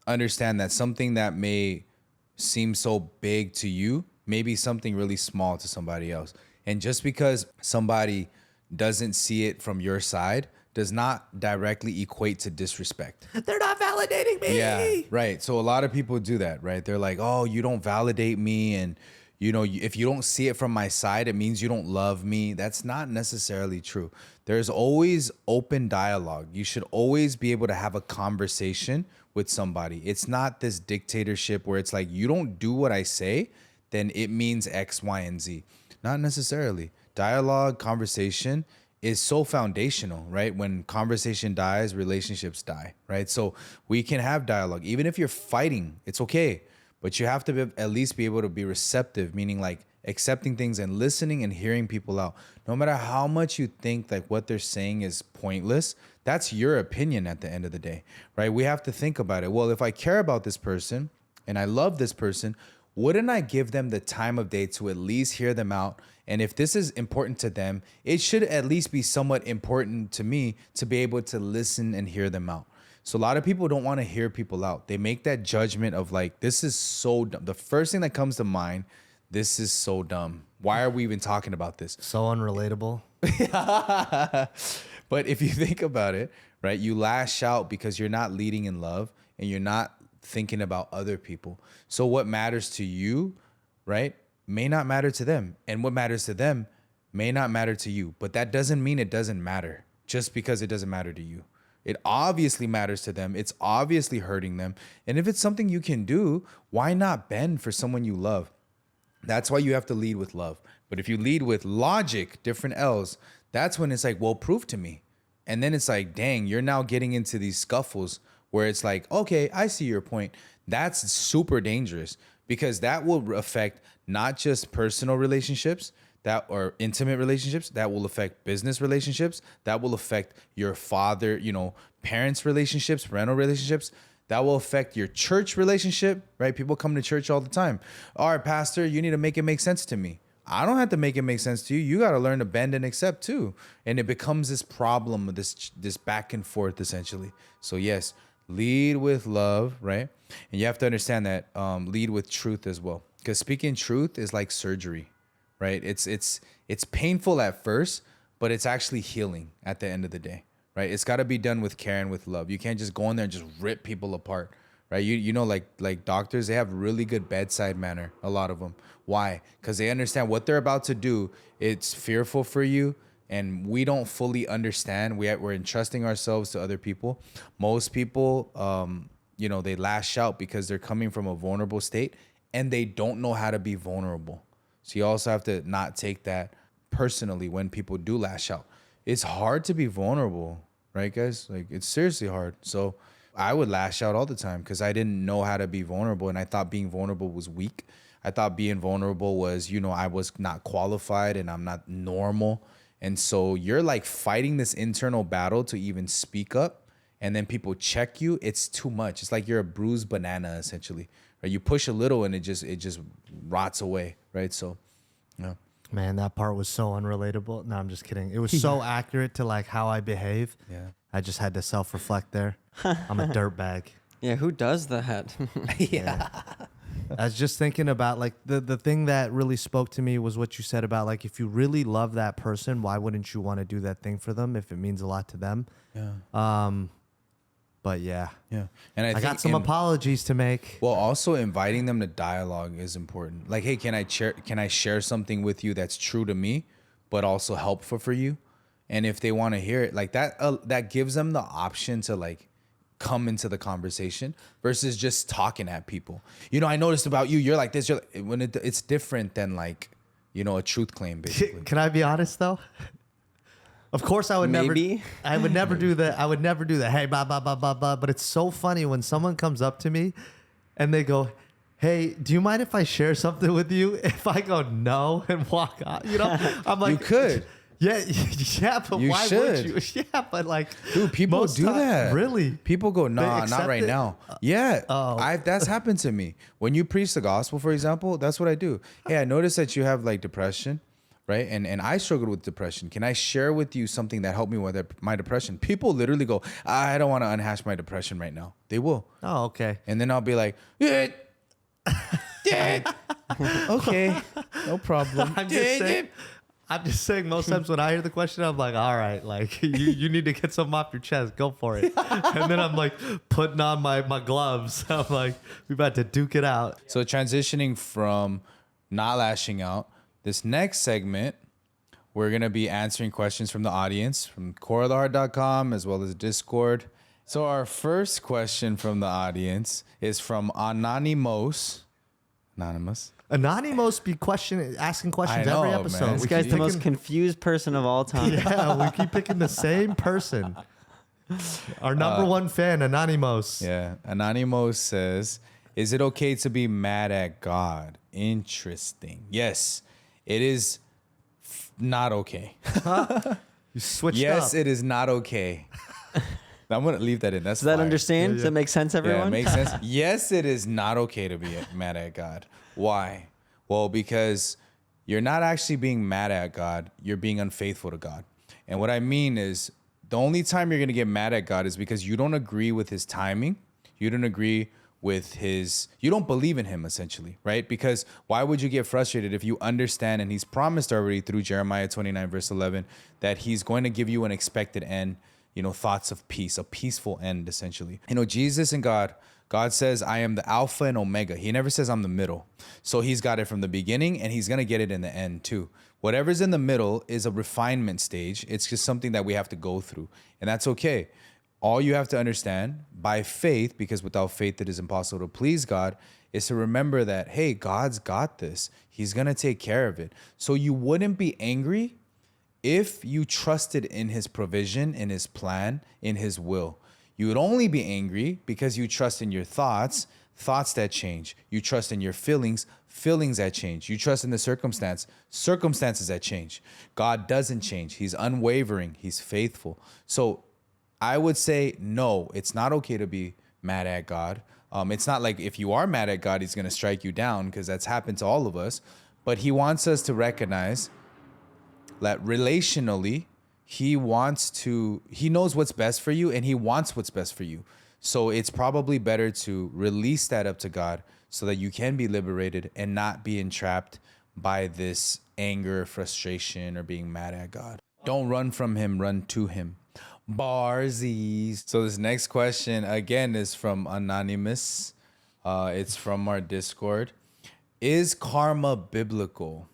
understand that something that may seem so big to you may be something really small to somebody else. And just because somebody doesn't see it from your side does not directly equate to disrespect. They're not validating me. Yeah, right. So a lot of people do that, right? They're like, oh, you don't validate me. And, you know, if you don't see it from my side, it means you don't love me. That's not necessarily true. There's always open dialogue. You should always be able to have a conversation with somebody. It's not this dictatorship where it's like, you don't do what I say, then it means X, Y, and Z. Not necessarily. Dialogue, conversation is so foundational, right? When conversation dies, relationships die, right? So we can have dialogue. Even if you're fighting, it's okay. But you have to at least be able to be receptive, meaning like accepting things and listening and hearing people out. No matter how much you think like what they're saying is pointless, that's your opinion at the end of the day, right? We have to think about it. Well, if I care about this person and I love this person, wouldn't I give them the time of day to at least hear them out? And if this is important to them, it should at least be somewhat important to me to be able to listen and hear them out. So a lot of people don't want to hear people out. They make that judgment of like, this is so dumb. The first thing that comes to mind, this is so dumb. Why are we even talking about this? So unrelatable. But if you think about it, right, you lash out because you're not leading in love and you're not thinking about other people. So what matters to you, right, may not matter to them. And what matters to them may not matter to you. But that doesn't mean it doesn't matter just because it doesn't matter to you. It obviously matters to them. It's obviously hurting them. And if it's something you can do, why not bend for someone you love? That's why you have to lead with love. But if you lead with logic, different L's, that's when it's like, well, prove to me. And then it's like, dang, you're now getting into these scuffles where it's like, okay, I see your point. That's super dangerous because that will affect not just personal relationships, that or intimate relationships, that will affect business relationships, that will affect your father, you know, parents relationships, parental relationships, that will affect your church relationship, right? People come to church all the time. All right, pastor, you need to make it make sense to me. I don't have to make it make sense to you. You got to learn to bend and accept too. And it becomes this problem, this back and forth essentially. So yes, lead with love, right? And you have to understand that lead with truth as well. Because speaking truth is like surgery, right? It's painful at first, but it's actually healing at the end of the day, right? It's got to be done with care and with love. You can't just go in there and just rip people apart, right? You know, like doctors, they have really good bedside manner, a lot of them. Why? Because they understand what they're about to do. It's fearful for you, and we don't fully understand. We're entrusting ourselves to other people. Most people, you know, they lash out because they're coming from a vulnerable state, and they don't know how to be vulnerable. So you also have to not take that personally when people do lash out. It's hard to be vulnerable, right, guys? Like, it's seriously hard. So I would lash out all the time because I didn't know how to be vulnerable, and I thought being vulnerable was weak. I thought being vulnerable was, you know, I was not qualified and I'm not normal. And so you're like fighting this internal battle to even speak up, and then people check you. It's too much. It's like you're a bruised banana essentially. Right? You push a little and it just rots away, right? So, yeah. Man, that part was so unrelatable. No, I'm just kidding. It was so accurate to like how I behave. Yeah. I just had to self-reflect there. I'm a dirtbag. Yeah, who does that? Yeah. I was just thinking about like the thing that really spoke to me was what you said about like, if you really love that person, why wouldn't you want to do that thing for them if it means a lot to them? Yeah. But yeah. Yeah. And I got some apologies to make. Well, also inviting them to dialogue is important. Like, hey, can I share something with you that's true to me, but also helpful for you? And if they want to hear it, like that gives them the option to like come into the conversation versus just talking at people. You know, I noticed about you, you're like this. When it's different than like, you know, a truth claim, basically. Can I be honest though? Of course, I would Maybe. never. I would never do that. I would never do that. Hey, blah blah blah blah blah. But it's so funny when someone comes up to me, and they go, "Hey, do you mind if I share something with you?" If I go no and walk out, I'm like, You could. Yeah, yeah, but You why should. would you? Yeah, but like, Dude, people most do time- that. Really? People go, nah, not accept right it? now. Yeah. Oh. That's happened to me. When you preach the gospel, for example, that's what I do. Hey, I noticed that you have like depression, right? And I struggled with depression. Can I share with you something that helped me with my depression? People literally go, I don't want to unhash my depression right now. They will. Oh, okay. And then I'll be like, yeah. Okay, no problem. I'm just saying, most times when I hear the question, I'm like, all right, like you need to get something off your chest. Go for it. And then I'm like putting on my gloves. I'm like, we about to duke it out. So transitioning from not lashing out, this next segment, we're going to be answering questions from the audience from coretheheart.com as well as Discord. So our first question from the audience is from Anonymous. Anonymous be asking questions I know, every episode. man. This We guy's keep the most picking- confused person of all time. Yeah, we keep picking the same person. Our number one fan, Anonymous. Yeah. Anonymous says, is it okay to be mad at God? Interesting. Yes, it is not okay. You switched up. Yes, it is not okay. I'm going to leave that in. That's Does that fire. understand? Does that make sense, everyone? Yeah, it makes sense. Yes, it is not okay to be mad at God. Why? Well, because you're not actually being mad at God. You're being unfaithful to God. And what I mean is the only time you're going to get mad at God is because you don't agree with his timing. You don't agree with you don't believe in him, essentially, right? Because why would you get frustrated if you understand and he's promised already through Jeremiah 29 verse 11 that he's going to give you an expected end, thoughts of peace, a peaceful end, essentially. Jesus and God says, I am the Alpha and Omega. He never says I'm the middle. So he's got it from the beginning and he's going to get it in the end too. Whatever's in the middle is a refinement stage. It's just something that we have to go through, and that's okay. All you have to understand by faith, because without faith it is impossible to please God, is to remember that, hey, God's got this. He's going to take care of it. So you wouldn't be angry if you trusted in his provision, in his plan, in his will. You would only be angry because you trust in your thoughts that change. You trust in your feelings that change. You trust in the circumstances that change. God doesn't change. He's unwavering. He's faithful. So I would say, no, it's not okay to be mad at God. It's not like if you are mad at God, he's going to strike you down, because that's happened to all of us. But he wants us to recognize that relationally, he knows what's best for you and he wants what's best for you. So it's probably better to release that up to God so that you can be liberated and not be entrapped by this anger, frustration, or being mad at God. Don't run from him, run to him. Barzies. So this next question again is from Anonymous. It's from our Discord. Is karma biblical?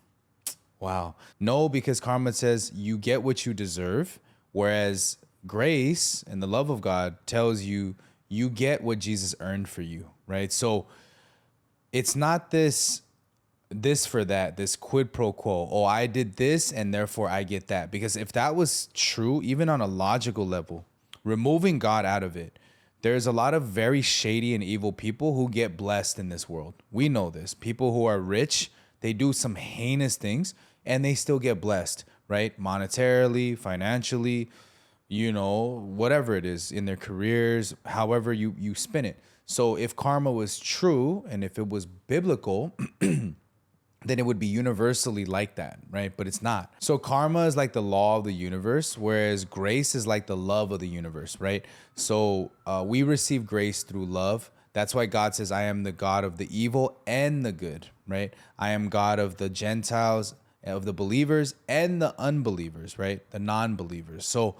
Wow. No, because karma says you get what you deserve, whereas grace and the love of God tells you you get what Jesus earned for you, right? So it's not this for that, this quid pro quo. Oh, I did this and therefore I get that. Because if that was true, even on a logical level, removing God out of it, there's a lot of very shady and evil people who get blessed in this world. We know this. People who are rich, they do some heinous things and they still get blessed, right? Monetarily, financially, whatever it is in their careers, however you spin it. So if karma was true and if it was biblical, then it would be universally like that, right? But it's not. So karma is like the law of the universe, whereas grace is like the love of the universe, right? So we receive grace through love. That's why God says, I am the God of the evil and the good, right? I am God of the Gentiles, of the believers and the unbelievers, right? The non-believers. So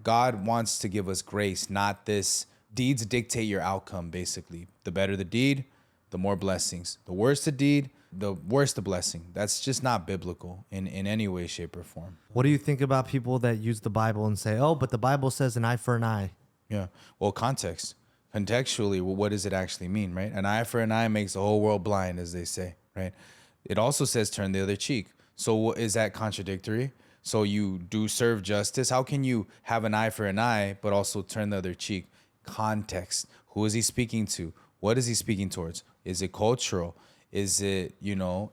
God wants to give us grace, not this deeds dictate your outcome, basically. The better the deed, the more blessings. The worse the deed, the worse the blessing. That's just not biblical in any way, shape, or form. What do you think about people that use the Bible and say, oh, but the Bible says an eye for an eye? Yeah. Well, contextually, what does it actually mean, right? An eye for an eye makes the whole world blind, as they say, right? It also says turn the other cheek. So is that contradictory? So you do serve justice. How can you have an eye for an eye, but also turn the other cheek? Context. Who is he speaking to? What is he speaking towards? Is it cultural? Is it,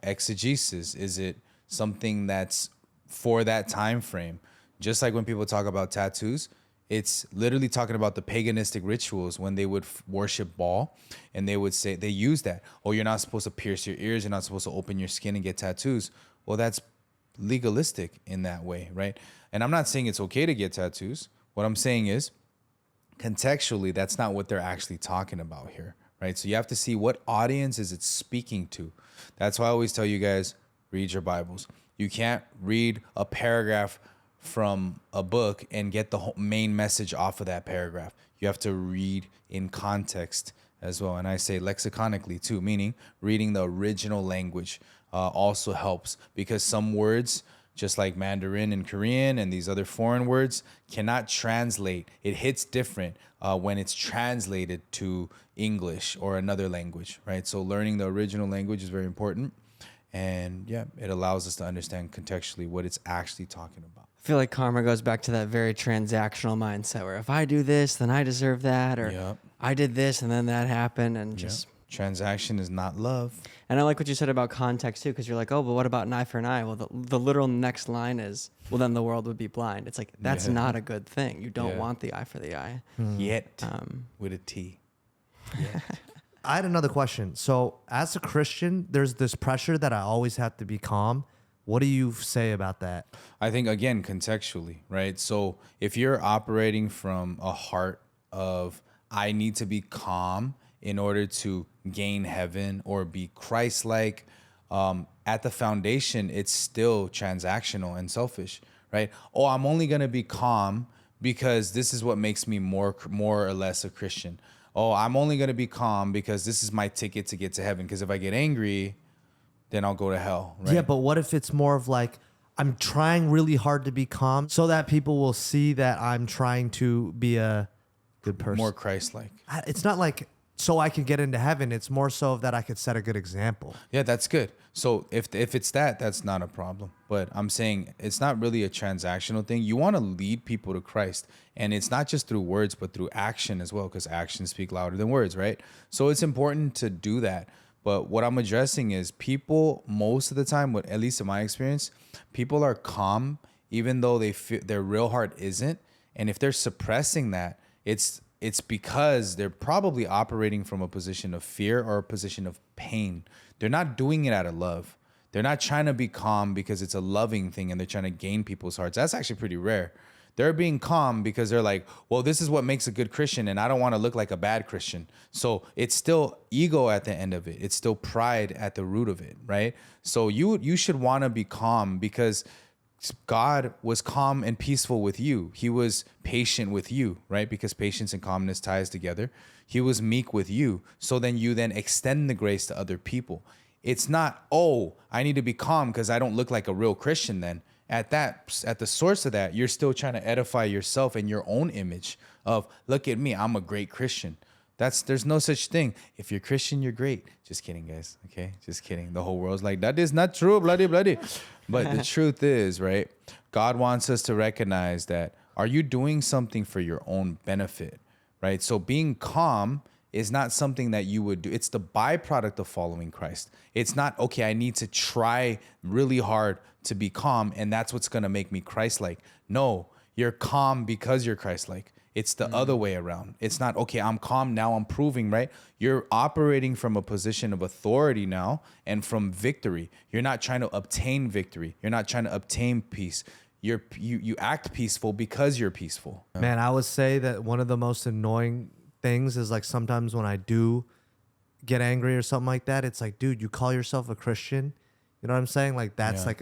exegesis? Is it something that's for that time frame? Just like when people talk about tattoos, it's literally talking about the paganistic rituals when they would worship Baal, and they would say, they use that. Oh, you're not supposed to pierce your ears. You're not supposed to open your skin and get tattoos. Well, that's legalistic in that way, right? And I'm not saying it's okay to get tattoos. What I'm saying is, contextually, that's not what they're actually talking about here, right? So you have to see what audience is it speaking to. That's why I always tell you guys, read your Bibles. You can't read a paragraph from a book and get the whole main message off of that paragraph. You have to read in context as well. And I say lexiconically too, meaning reading the original language also helps, because some words, just like Mandarin and Korean and these other foreign words, cannot translate. It hits different when it's translated to English or another language, right? So learning the original language is very important. And yeah, it allows us to understand contextually what it's actually talking about. I feel like karma goes back to that very transactional mindset where if I do this, then I deserve that, or I did this and then that happened, and just transaction is not love. And I like what you said about context too, because you're like, oh, but what about an eye for an eye? Well, the literal next line is, well, then the world would be blind. It's like, that's not a good thing. You don't want the eye for the eye. Yet, with a T. I had another question. So as a Christian, there's this pressure that I always have to be calm. What do you say about that? I think, again, contextually, right? So if you're operating from a heart of, I need to be calm in order to gain heaven or be Christ-like, at the foundation, it's still transactional and selfish, right? Oh, I'm only going to be calm because this is what makes me more or less a Christian. Oh, I'm only going to be calm because this is my ticket to get to heaven. Because if I get angry, then I'll go to hell, right? Yeah, but what if it's more of like, I'm trying really hard to be calm so that people will see that I'm trying to be a good person. More Christ-like. It's not like so I can get into heaven. It's more so that I could set a good example. Yeah, that's good. So if it's that, that's not a problem. But I'm saying it's not really a transactional thing. You want to lead people to Christ. And it's not just through words, but through action as well, because actions speak louder than words, right? So it's important to do that. But what I'm addressing is people, most of the time, at least in my experience, people are calm, even though they feel their real heart isn't. And if they're suppressing that, it's because they're probably operating from a position of fear or a position of pain. They're not doing it out of love. They're not trying to be calm because it's a loving thing and they're trying to gain people's hearts. That's actually pretty rare. They're being calm because they're like, well, this is what makes a good Christian and I don't want to look like a bad Christian. So it's still ego at the end of it. It's still pride at the root of it, right? So you should want to be calm because God was calm and peaceful with you. He was patient with you, right? Because patience and calmness ties together. He was meek with you. So then you extend the grace to other people. It's not, oh, I need to be calm because I don't look like a real Christian then. At the source of that, you're still trying to edify yourself and your own image of, look at me, I'm a great Christian. There's no such thing. If you're Christian, you're great. Just kidding, guys. Okay, just kidding. The whole world's like, that is not true, bloody. But the truth is, right? God wants us to recognize that, are you doing something for your own benefit, right? So being calm is not something that you would do. It's the byproduct of following Christ. It's not, okay, I need to try really hard to be calm, and that's what's going to make me Christ-like. No, you're calm because you're Christ-like. It's the other way around. It's not, okay, I'm calm now, I'm proving, right? You're operating from a position of authority now and from victory. You're not trying to obtain victory. You're not trying to obtain peace. You act peaceful because you're peaceful. Man, I would say that one of the most annoying things is like sometimes when I do get angry or something like that, it's like, dude, you call yourself a Christian? You know what I'm saying? Like that's like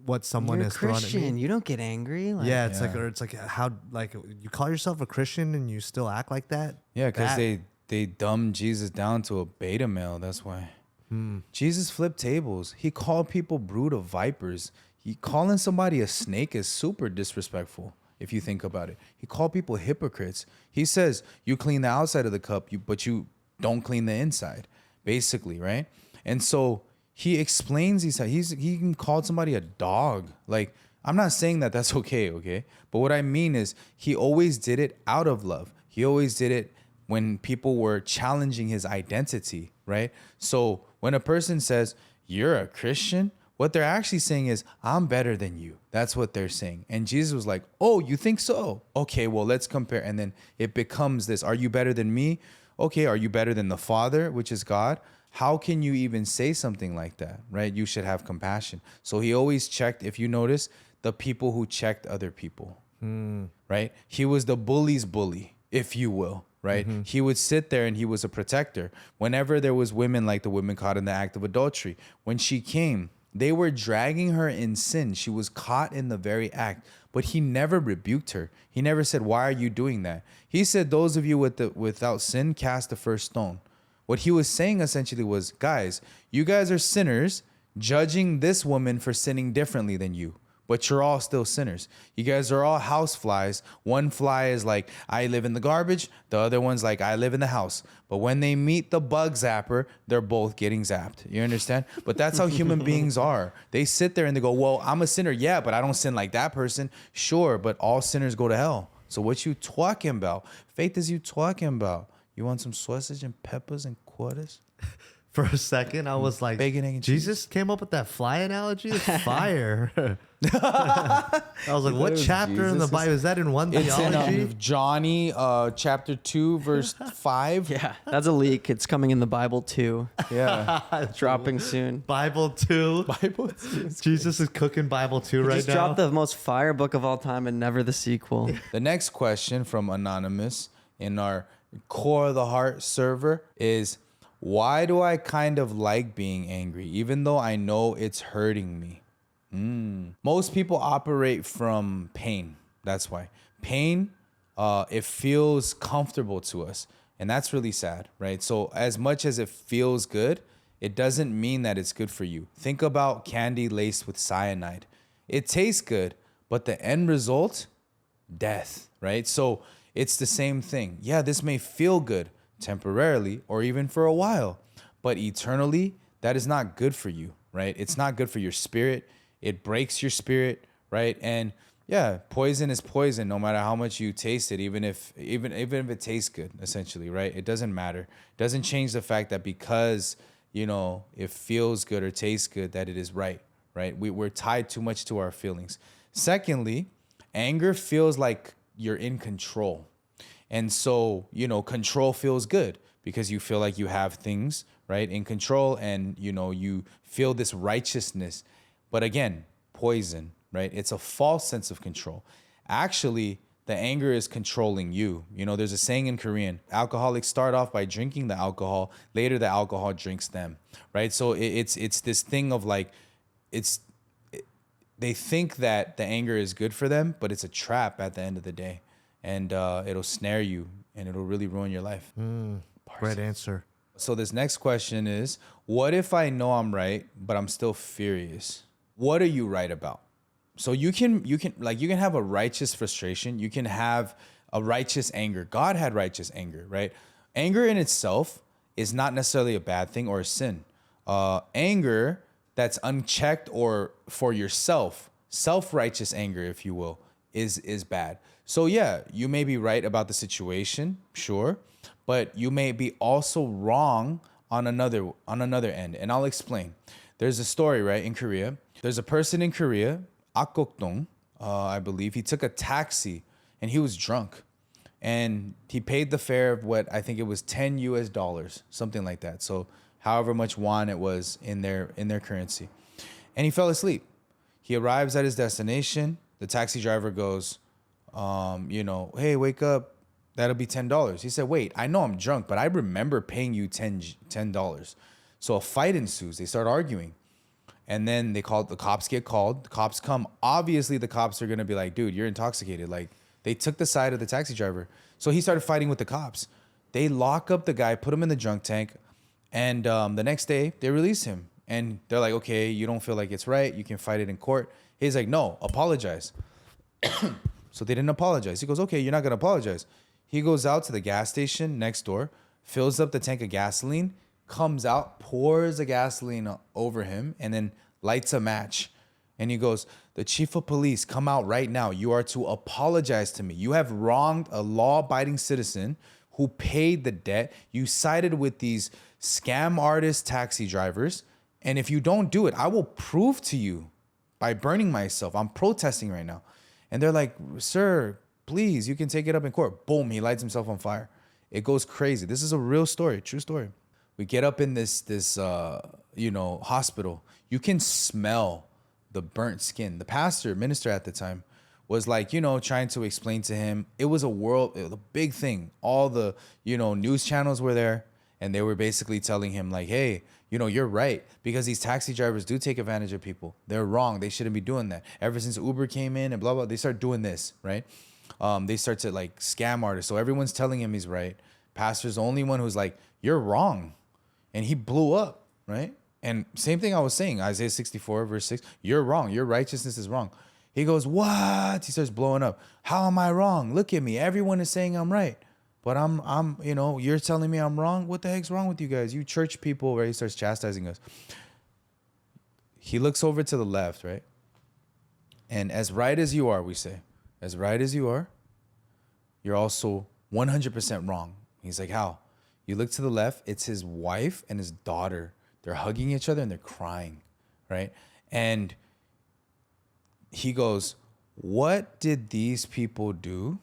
what someone You're has a thrown at Christian. me. You don't get angry. Like, Yeah, it's like how like you call yourself a Christian and you still act like that? Yeah, because they dumbed Jesus down to a beta male. That's why. Jesus flipped tables. He called people brood of vipers. Calling somebody a snake is super disrespectful if you think about it. He called people hypocrites. He says you clean the outside of the cup, but you don't clean the inside, basically, right? And so he explains he even called somebody a dog. Like, I'm not saying that that's okay, okay? But what I mean is he always did it out of love. He always did it when people were challenging his identity, right? So when a person says, you're a Christian, what they're actually saying is, I'm better than you. That's what they're saying. And Jesus was like, oh, you think so? Okay, well, let's compare. And then it becomes this, are you better than me? Okay, are you better than the Father, which is God? How can you even say something like that, right? You should have compassion. So he always checked, if you notice, the people who checked other people, right? He was the bully's bully, if you will, right? He would sit there and he was a protector. Whenever there was women like the women caught in the act of adultery, when she came, they were dragging her in sin. She was caught in the very act, but he never rebuked her. He never said, why are you doing that? He said, those of you without sin, cast the first stone. What he was saying essentially was, guys, you guys are sinners judging this woman for sinning differently than you, but you're all still sinners. You guys are all house flies. One fly is like, I live in the garbage. The other one's like, I live in the house. But when they meet the bug zapper, they're both getting zapped. You understand? But that's how human beings are. They sit there and they go, well, I'm a sinner. Yeah, but I don't sin like that person. Sure, but all sinners go to hell. So what you talking about? Faith is you talking about. You want some sausage and peppers and quarters? For a second, I was like, bacon, egg, and Jesus came up with that fly analogy? It's fire. I was like, what chapter in the Bible? Is that in one It's theology? in Johnny, chapter 2, verse 5. Yeah, that's a leak. It's coming in the Bible too. Yeah. Dropping soon. Bible 2. Bible 2. Jesus is cooking Bible 2 right Just now. dropped the most fire book of all time and never the sequel. The next question from Anonymous in our Core of the Heart server is, why do I kind of like being angry, even though I know it's hurting me? Most people operate from pain. That's why. Pain, it feels comfortable to us. And that's really sad, right? So as much as it feels good, it doesn't mean that it's good for you. Think about candy laced with cyanide. It tastes good, but the end result, death, right? So it's the same thing. Yeah, this may feel good temporarily or even for a while, but eternally, that is not good for you, right? It's not good for your spirit. It breaks your spirit, right? And yeah, poison is poison no matter how much you taste it, even if it tastes good, essentially, right? It doesn't matter. It doesn't change the fact that because, you know, it feels good or tastes good, that it is right? We're tied too much to our feelings. Secondly, anger feels like you're in control. And so, you know, control feels good because you feel like you have things, right, in control, and, you know, you feel this righteousness. But again, poison, right? It's a false sense of control. Actually, the anger is controlling you. You know, there's a saying in Korean, alcoholics start off by drinking the alcohol, later the alcohol drinks them, right? So it's this thing of like, they think that the anger is good for them, but it's a trap at the end of the day. And it'll snare you and it'll really ruin your life. Great answer. So this next question is, what if I know I'm right, but I'm still furious? What are you right about? So you can have a righteous frustration. You can have a righteous anger. God had righteous anger, right? Anger in itself is not necessarily a bad thing or a sin. Anger that's unchecked or for yourself, self-righteous anger, if you will, is bad. So yeah, you may be right about the situation, sure, but you may be also wrong on another end. And I'll explain. There's a story, right, in Korea. There's a person in Korea, Akgokdong, I believe. He took a taxi and he was drunk. And he paid the fare of what I think it was $10, something like that. So however much won it was in their currency. And he fell asleep. He arrives at his destination. The taxi driver goes, hey, wake up. That'll be $10. He said, wait, I know I'm drunk, but I remember paying you $10. So a fight ensues. They start arguing. And then the cops get called. The cops come. Obviously, the cops are going to be like, dude, you're intoxicated. Like, they took the side of the taxi driver. So he started fighting with the cops. They lock up the guy, put him in the drunk tank. And the next day, they release him. And they're like, okay, you don't feel like it's right. You can fight it in court. He's like, no, apologize. So they didn't apologize. He goes, okay, you're not going to apologize. He goes out to the gas station next door, fills up the tank of gasoline, comes out, pours the gasoline over him, and then lights a match. And he goes, the chief of police, come out right now. You are to apologize to me. You have wronged a law-abiding citizen who paid the debt. You sided with these scam artist taxi drivers. And if you don't do it, I will prove to you by burning myself. I'm protesting right now. And they're like, sir, please, you can take it up in court. Boom, he lights himself on fire. It goes crazy. This is a real story, true story. We get up in this hospital. You can smell the burnt skin. The minister at the time was like, trying to explain to him. It was a big thing. All the, news channels were there, and they were basically telling him like, hey, you're right, because these taxi drivers do take advantage of people. They're wrong. They shouldn't be doing that. Ever since Uber came in and blah, blah, they start doing this, right? They start to like scam artists. So everyone's telling him he's right. Pastor's the only one who's like, you're wrong. And he blew up, right? And same thing I was saying, Isaiah 64 verse 6, you're wrong. Your righteousness is wrong. He goes, what? He starts blowing up. How am I wrong? Look at me. Everyone is saying I'm right. But I'm, you're telling me I'm wrong? What the heck's wrong with you guys? You church people, right? He starts chastising us. He looks over to the left, right? And as right as you are, we say, as right as you are, you're also 100% wrong. He's like, how? You look to the left, it's his wife and his daughter. They're hugging each other and they're crying, right? And he goes, what did these people do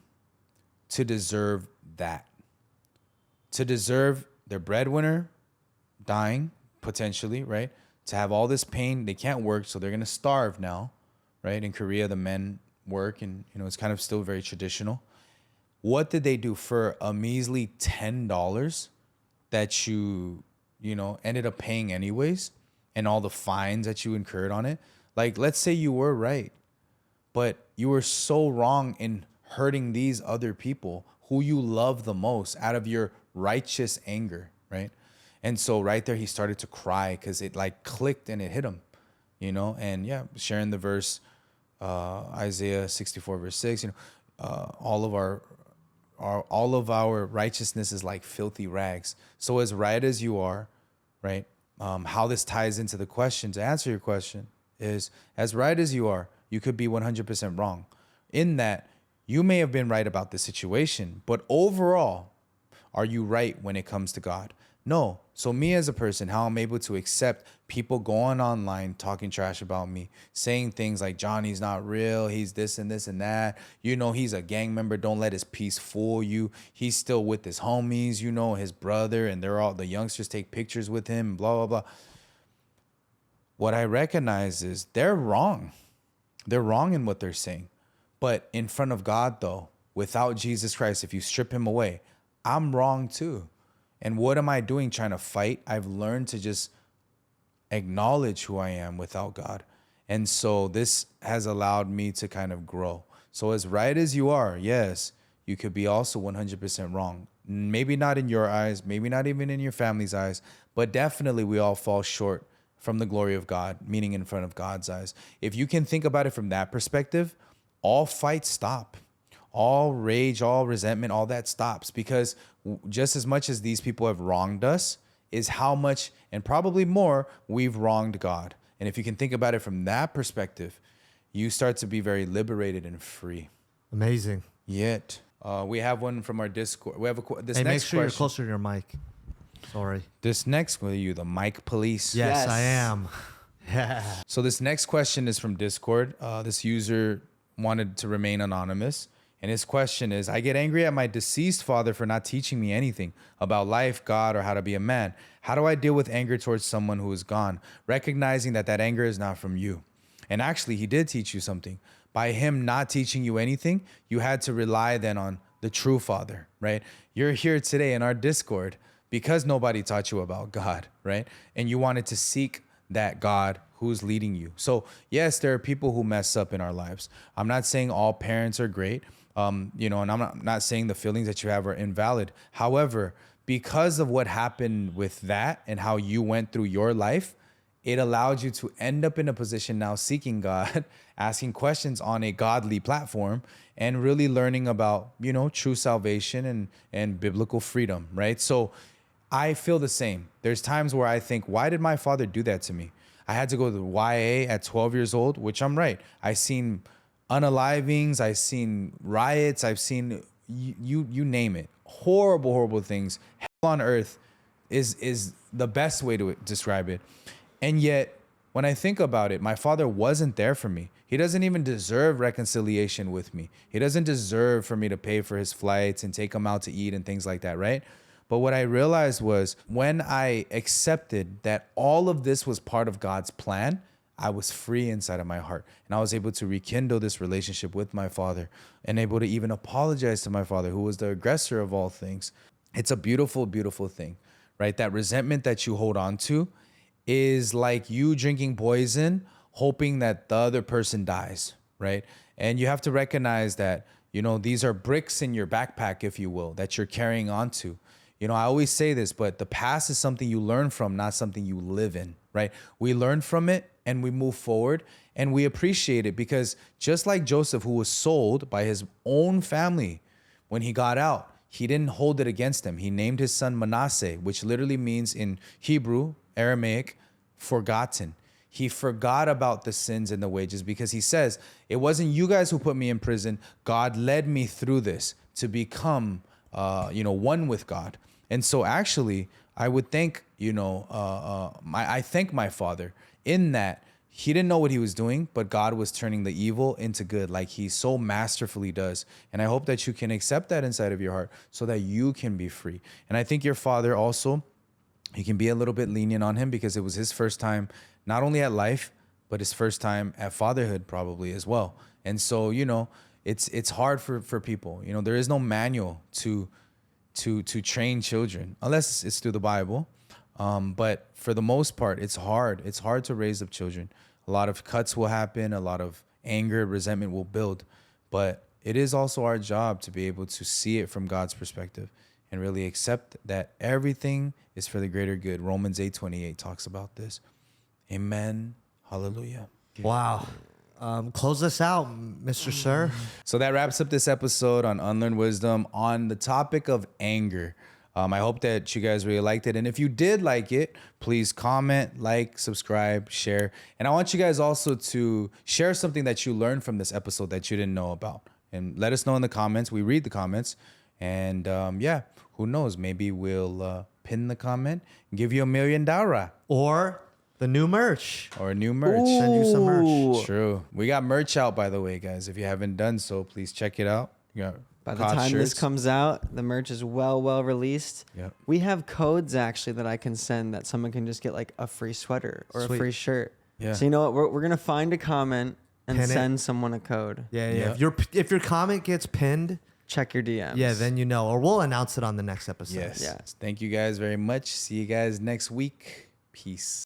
to deserve that? To deserve their breadwinner dying, potentially, right? To have all this pain, they can't work, so they're going to starve now, right? In Korea, the men work, and it's kind of still very traditional. What did they do for a measly $10 that you ended up paying anyways, and all the fines that you incurred on it? Like, let's say you were right, but you were so wrong in hurting these other people who you love the most out of your righteous anger, right? And so right there, he started to cry because it like clicked and it hit him, and yeah, sharing the verse, Isaiah 64 verse 6, all of our righteousness is like filthy rags. So as right as you are, right? How this ties into the question, to answer your question, is as right as you are, you could be 100% wrong. In that, you may have been right about the situation, but overall, are you right when it comes to God? No. So me as a person, how I'm able to accept people going online talking trash about me, saying things like Johnny's not real, he's this and this and that, he's a gang member, don't let his peace fool you, he's still with his homies, his brother, and the youngsters take pictures with him, blah, blah, blah. What I recognize is they're wrong. They're wrong in what they're saying. But in front of God, though, without Jesus Christ, if you strip him away, I'm wrong too. And what am I doing trying to fight? I've learned to just acknowledge who I am without God. And so this has allowed me to kind of grow. So as right as you are, yes, you could be also 100% wrong. Maybe not in your eyes, maybe not even in your family's eyes, but definitely we all fall short from the glory of God, meaning in front of God's eyes. If you can think about it from that perspective, all fights stop. All rage, all resentment, all that stops, because just as much as these people have wronged us is how much, and probably more, we've wronged God. And if you can think about it from that perspective, you start to be very liberated and free. Amazing. Yet, we have one from our Discord. We have this hey, next make sure question. you're closer to your mic. Sorry. This next one, you the mic police. Yes, I am. Yeah. So this next question is from Discord. This user wanted to remain anonymous. And his question is, I get angry at my deceased father for not teaching me anything about life, God, or how to be a man. How do I deal with anger towards someone who is gone, recognizing that that anger is not from you? And actually, he did teach you something. By him not teaching you anything, you had to rely then on the true father, right? You're here today in our Discord because nobody taught you about God, right? And you wanted to seek that God who's leading you. So yes, there are people who mess up in our lives. I'm not saying all parents are great. And I'm not saying the feelings that you have are invalid. However, because of what happened with that and how you went through your life, it allowed you to end up in a position now seeking God, asking questions on a godly platform, and really learning about, true salvation and biblical freedom, right? So I feel the same. There's times where I think, why did my father do that to me? I had to go to the YA at 12 years old, which I'm right. I seen unalivings, I've seen riots, I've seen you name it. Horrible, horrible things. Hell on earth is the best way to describe it. And yet, when I think about it, my father wasn't there for me. He doesn't even deserve reconciliation with me. He doesn't deserve for me to pay for his flights and take him out to eat and things like that, right? But what I realized was when I accepted that all of this was part of God's plan, I was free inside of my heart. And I was able to rekindle this relationship with my father and able to even apologize to my father, who was the aggressor of all things. It's a beautiful, beautiful thing, right? That resentment that you hold on to is like you drinking poison, hoping that the other person dies, right? And you have to recognize that, you know, these are bricks in your backpack, if you will, that you're carrying on to. You know, I always say this, but the past is something you learn from, not something you live in, right? We learn from it and we move forward and we appreciate it, because just like Joseph, who was sold by his own family, when he got out, he didn't hold it against him. He named his son Manasseh, which literally means in Hebrew, Aramaic, forgotten. He forgot about the sins and the wages, because he says, it wasn't you guys who put me in prison. God led me through this to become, one with God. And so actually, I would thank, I thank my father in that he didn't know what he was doing, but God was turning the evil into good, like he so masterfully does. And I hope that you can accept that inside of your heart so that you can be free. And I think your father also, you can be a little bit lenient on him, because it was his first time, not only at life, but his first time at fatherhood probably as well. And so, it's hard for people. There is no manual to train children, unless it's through the Bible. But for the most part, it's hard. It's hard to raise up children. A lot of cuts will happen. A lot of anger, resentment will build. But it is also our job to be able to see it from God's perspective and really accept that everything is for the greater good. Romans 8:28 talks about this. Amen. Hallelujah. Wow. Close us out, Mr. Sir. So that wraps up this episode on Unlearned Wisdom on the topic of anger. I hope that you guys really liked it. And if you did like it, please comment, like, subscribe, share. And I want you guys also to share something that you learned from this episode that you didn't know about. And let us know in the comments. We read the comments. And who knows? Maybe we'll pin the comment and give you $1 million. Or the new merch. Or new merch. Ooh. Send you some merch. True. We got merch out, by the way, guys. If you haven't done so, please check it out. By the time this comes out, the merch is well released. Yep. We have codes actually that I can send that someone can just get like a free sweater or a free shirt. Yeah. So you know what? We're gonna find a comment and send someone a code. Yeah. If your comment gets pinned, check your DMs. Yeah, then you know, or we'll announce it on the next episode. Yes. Thank you guys very much. See you guys next week. Peace.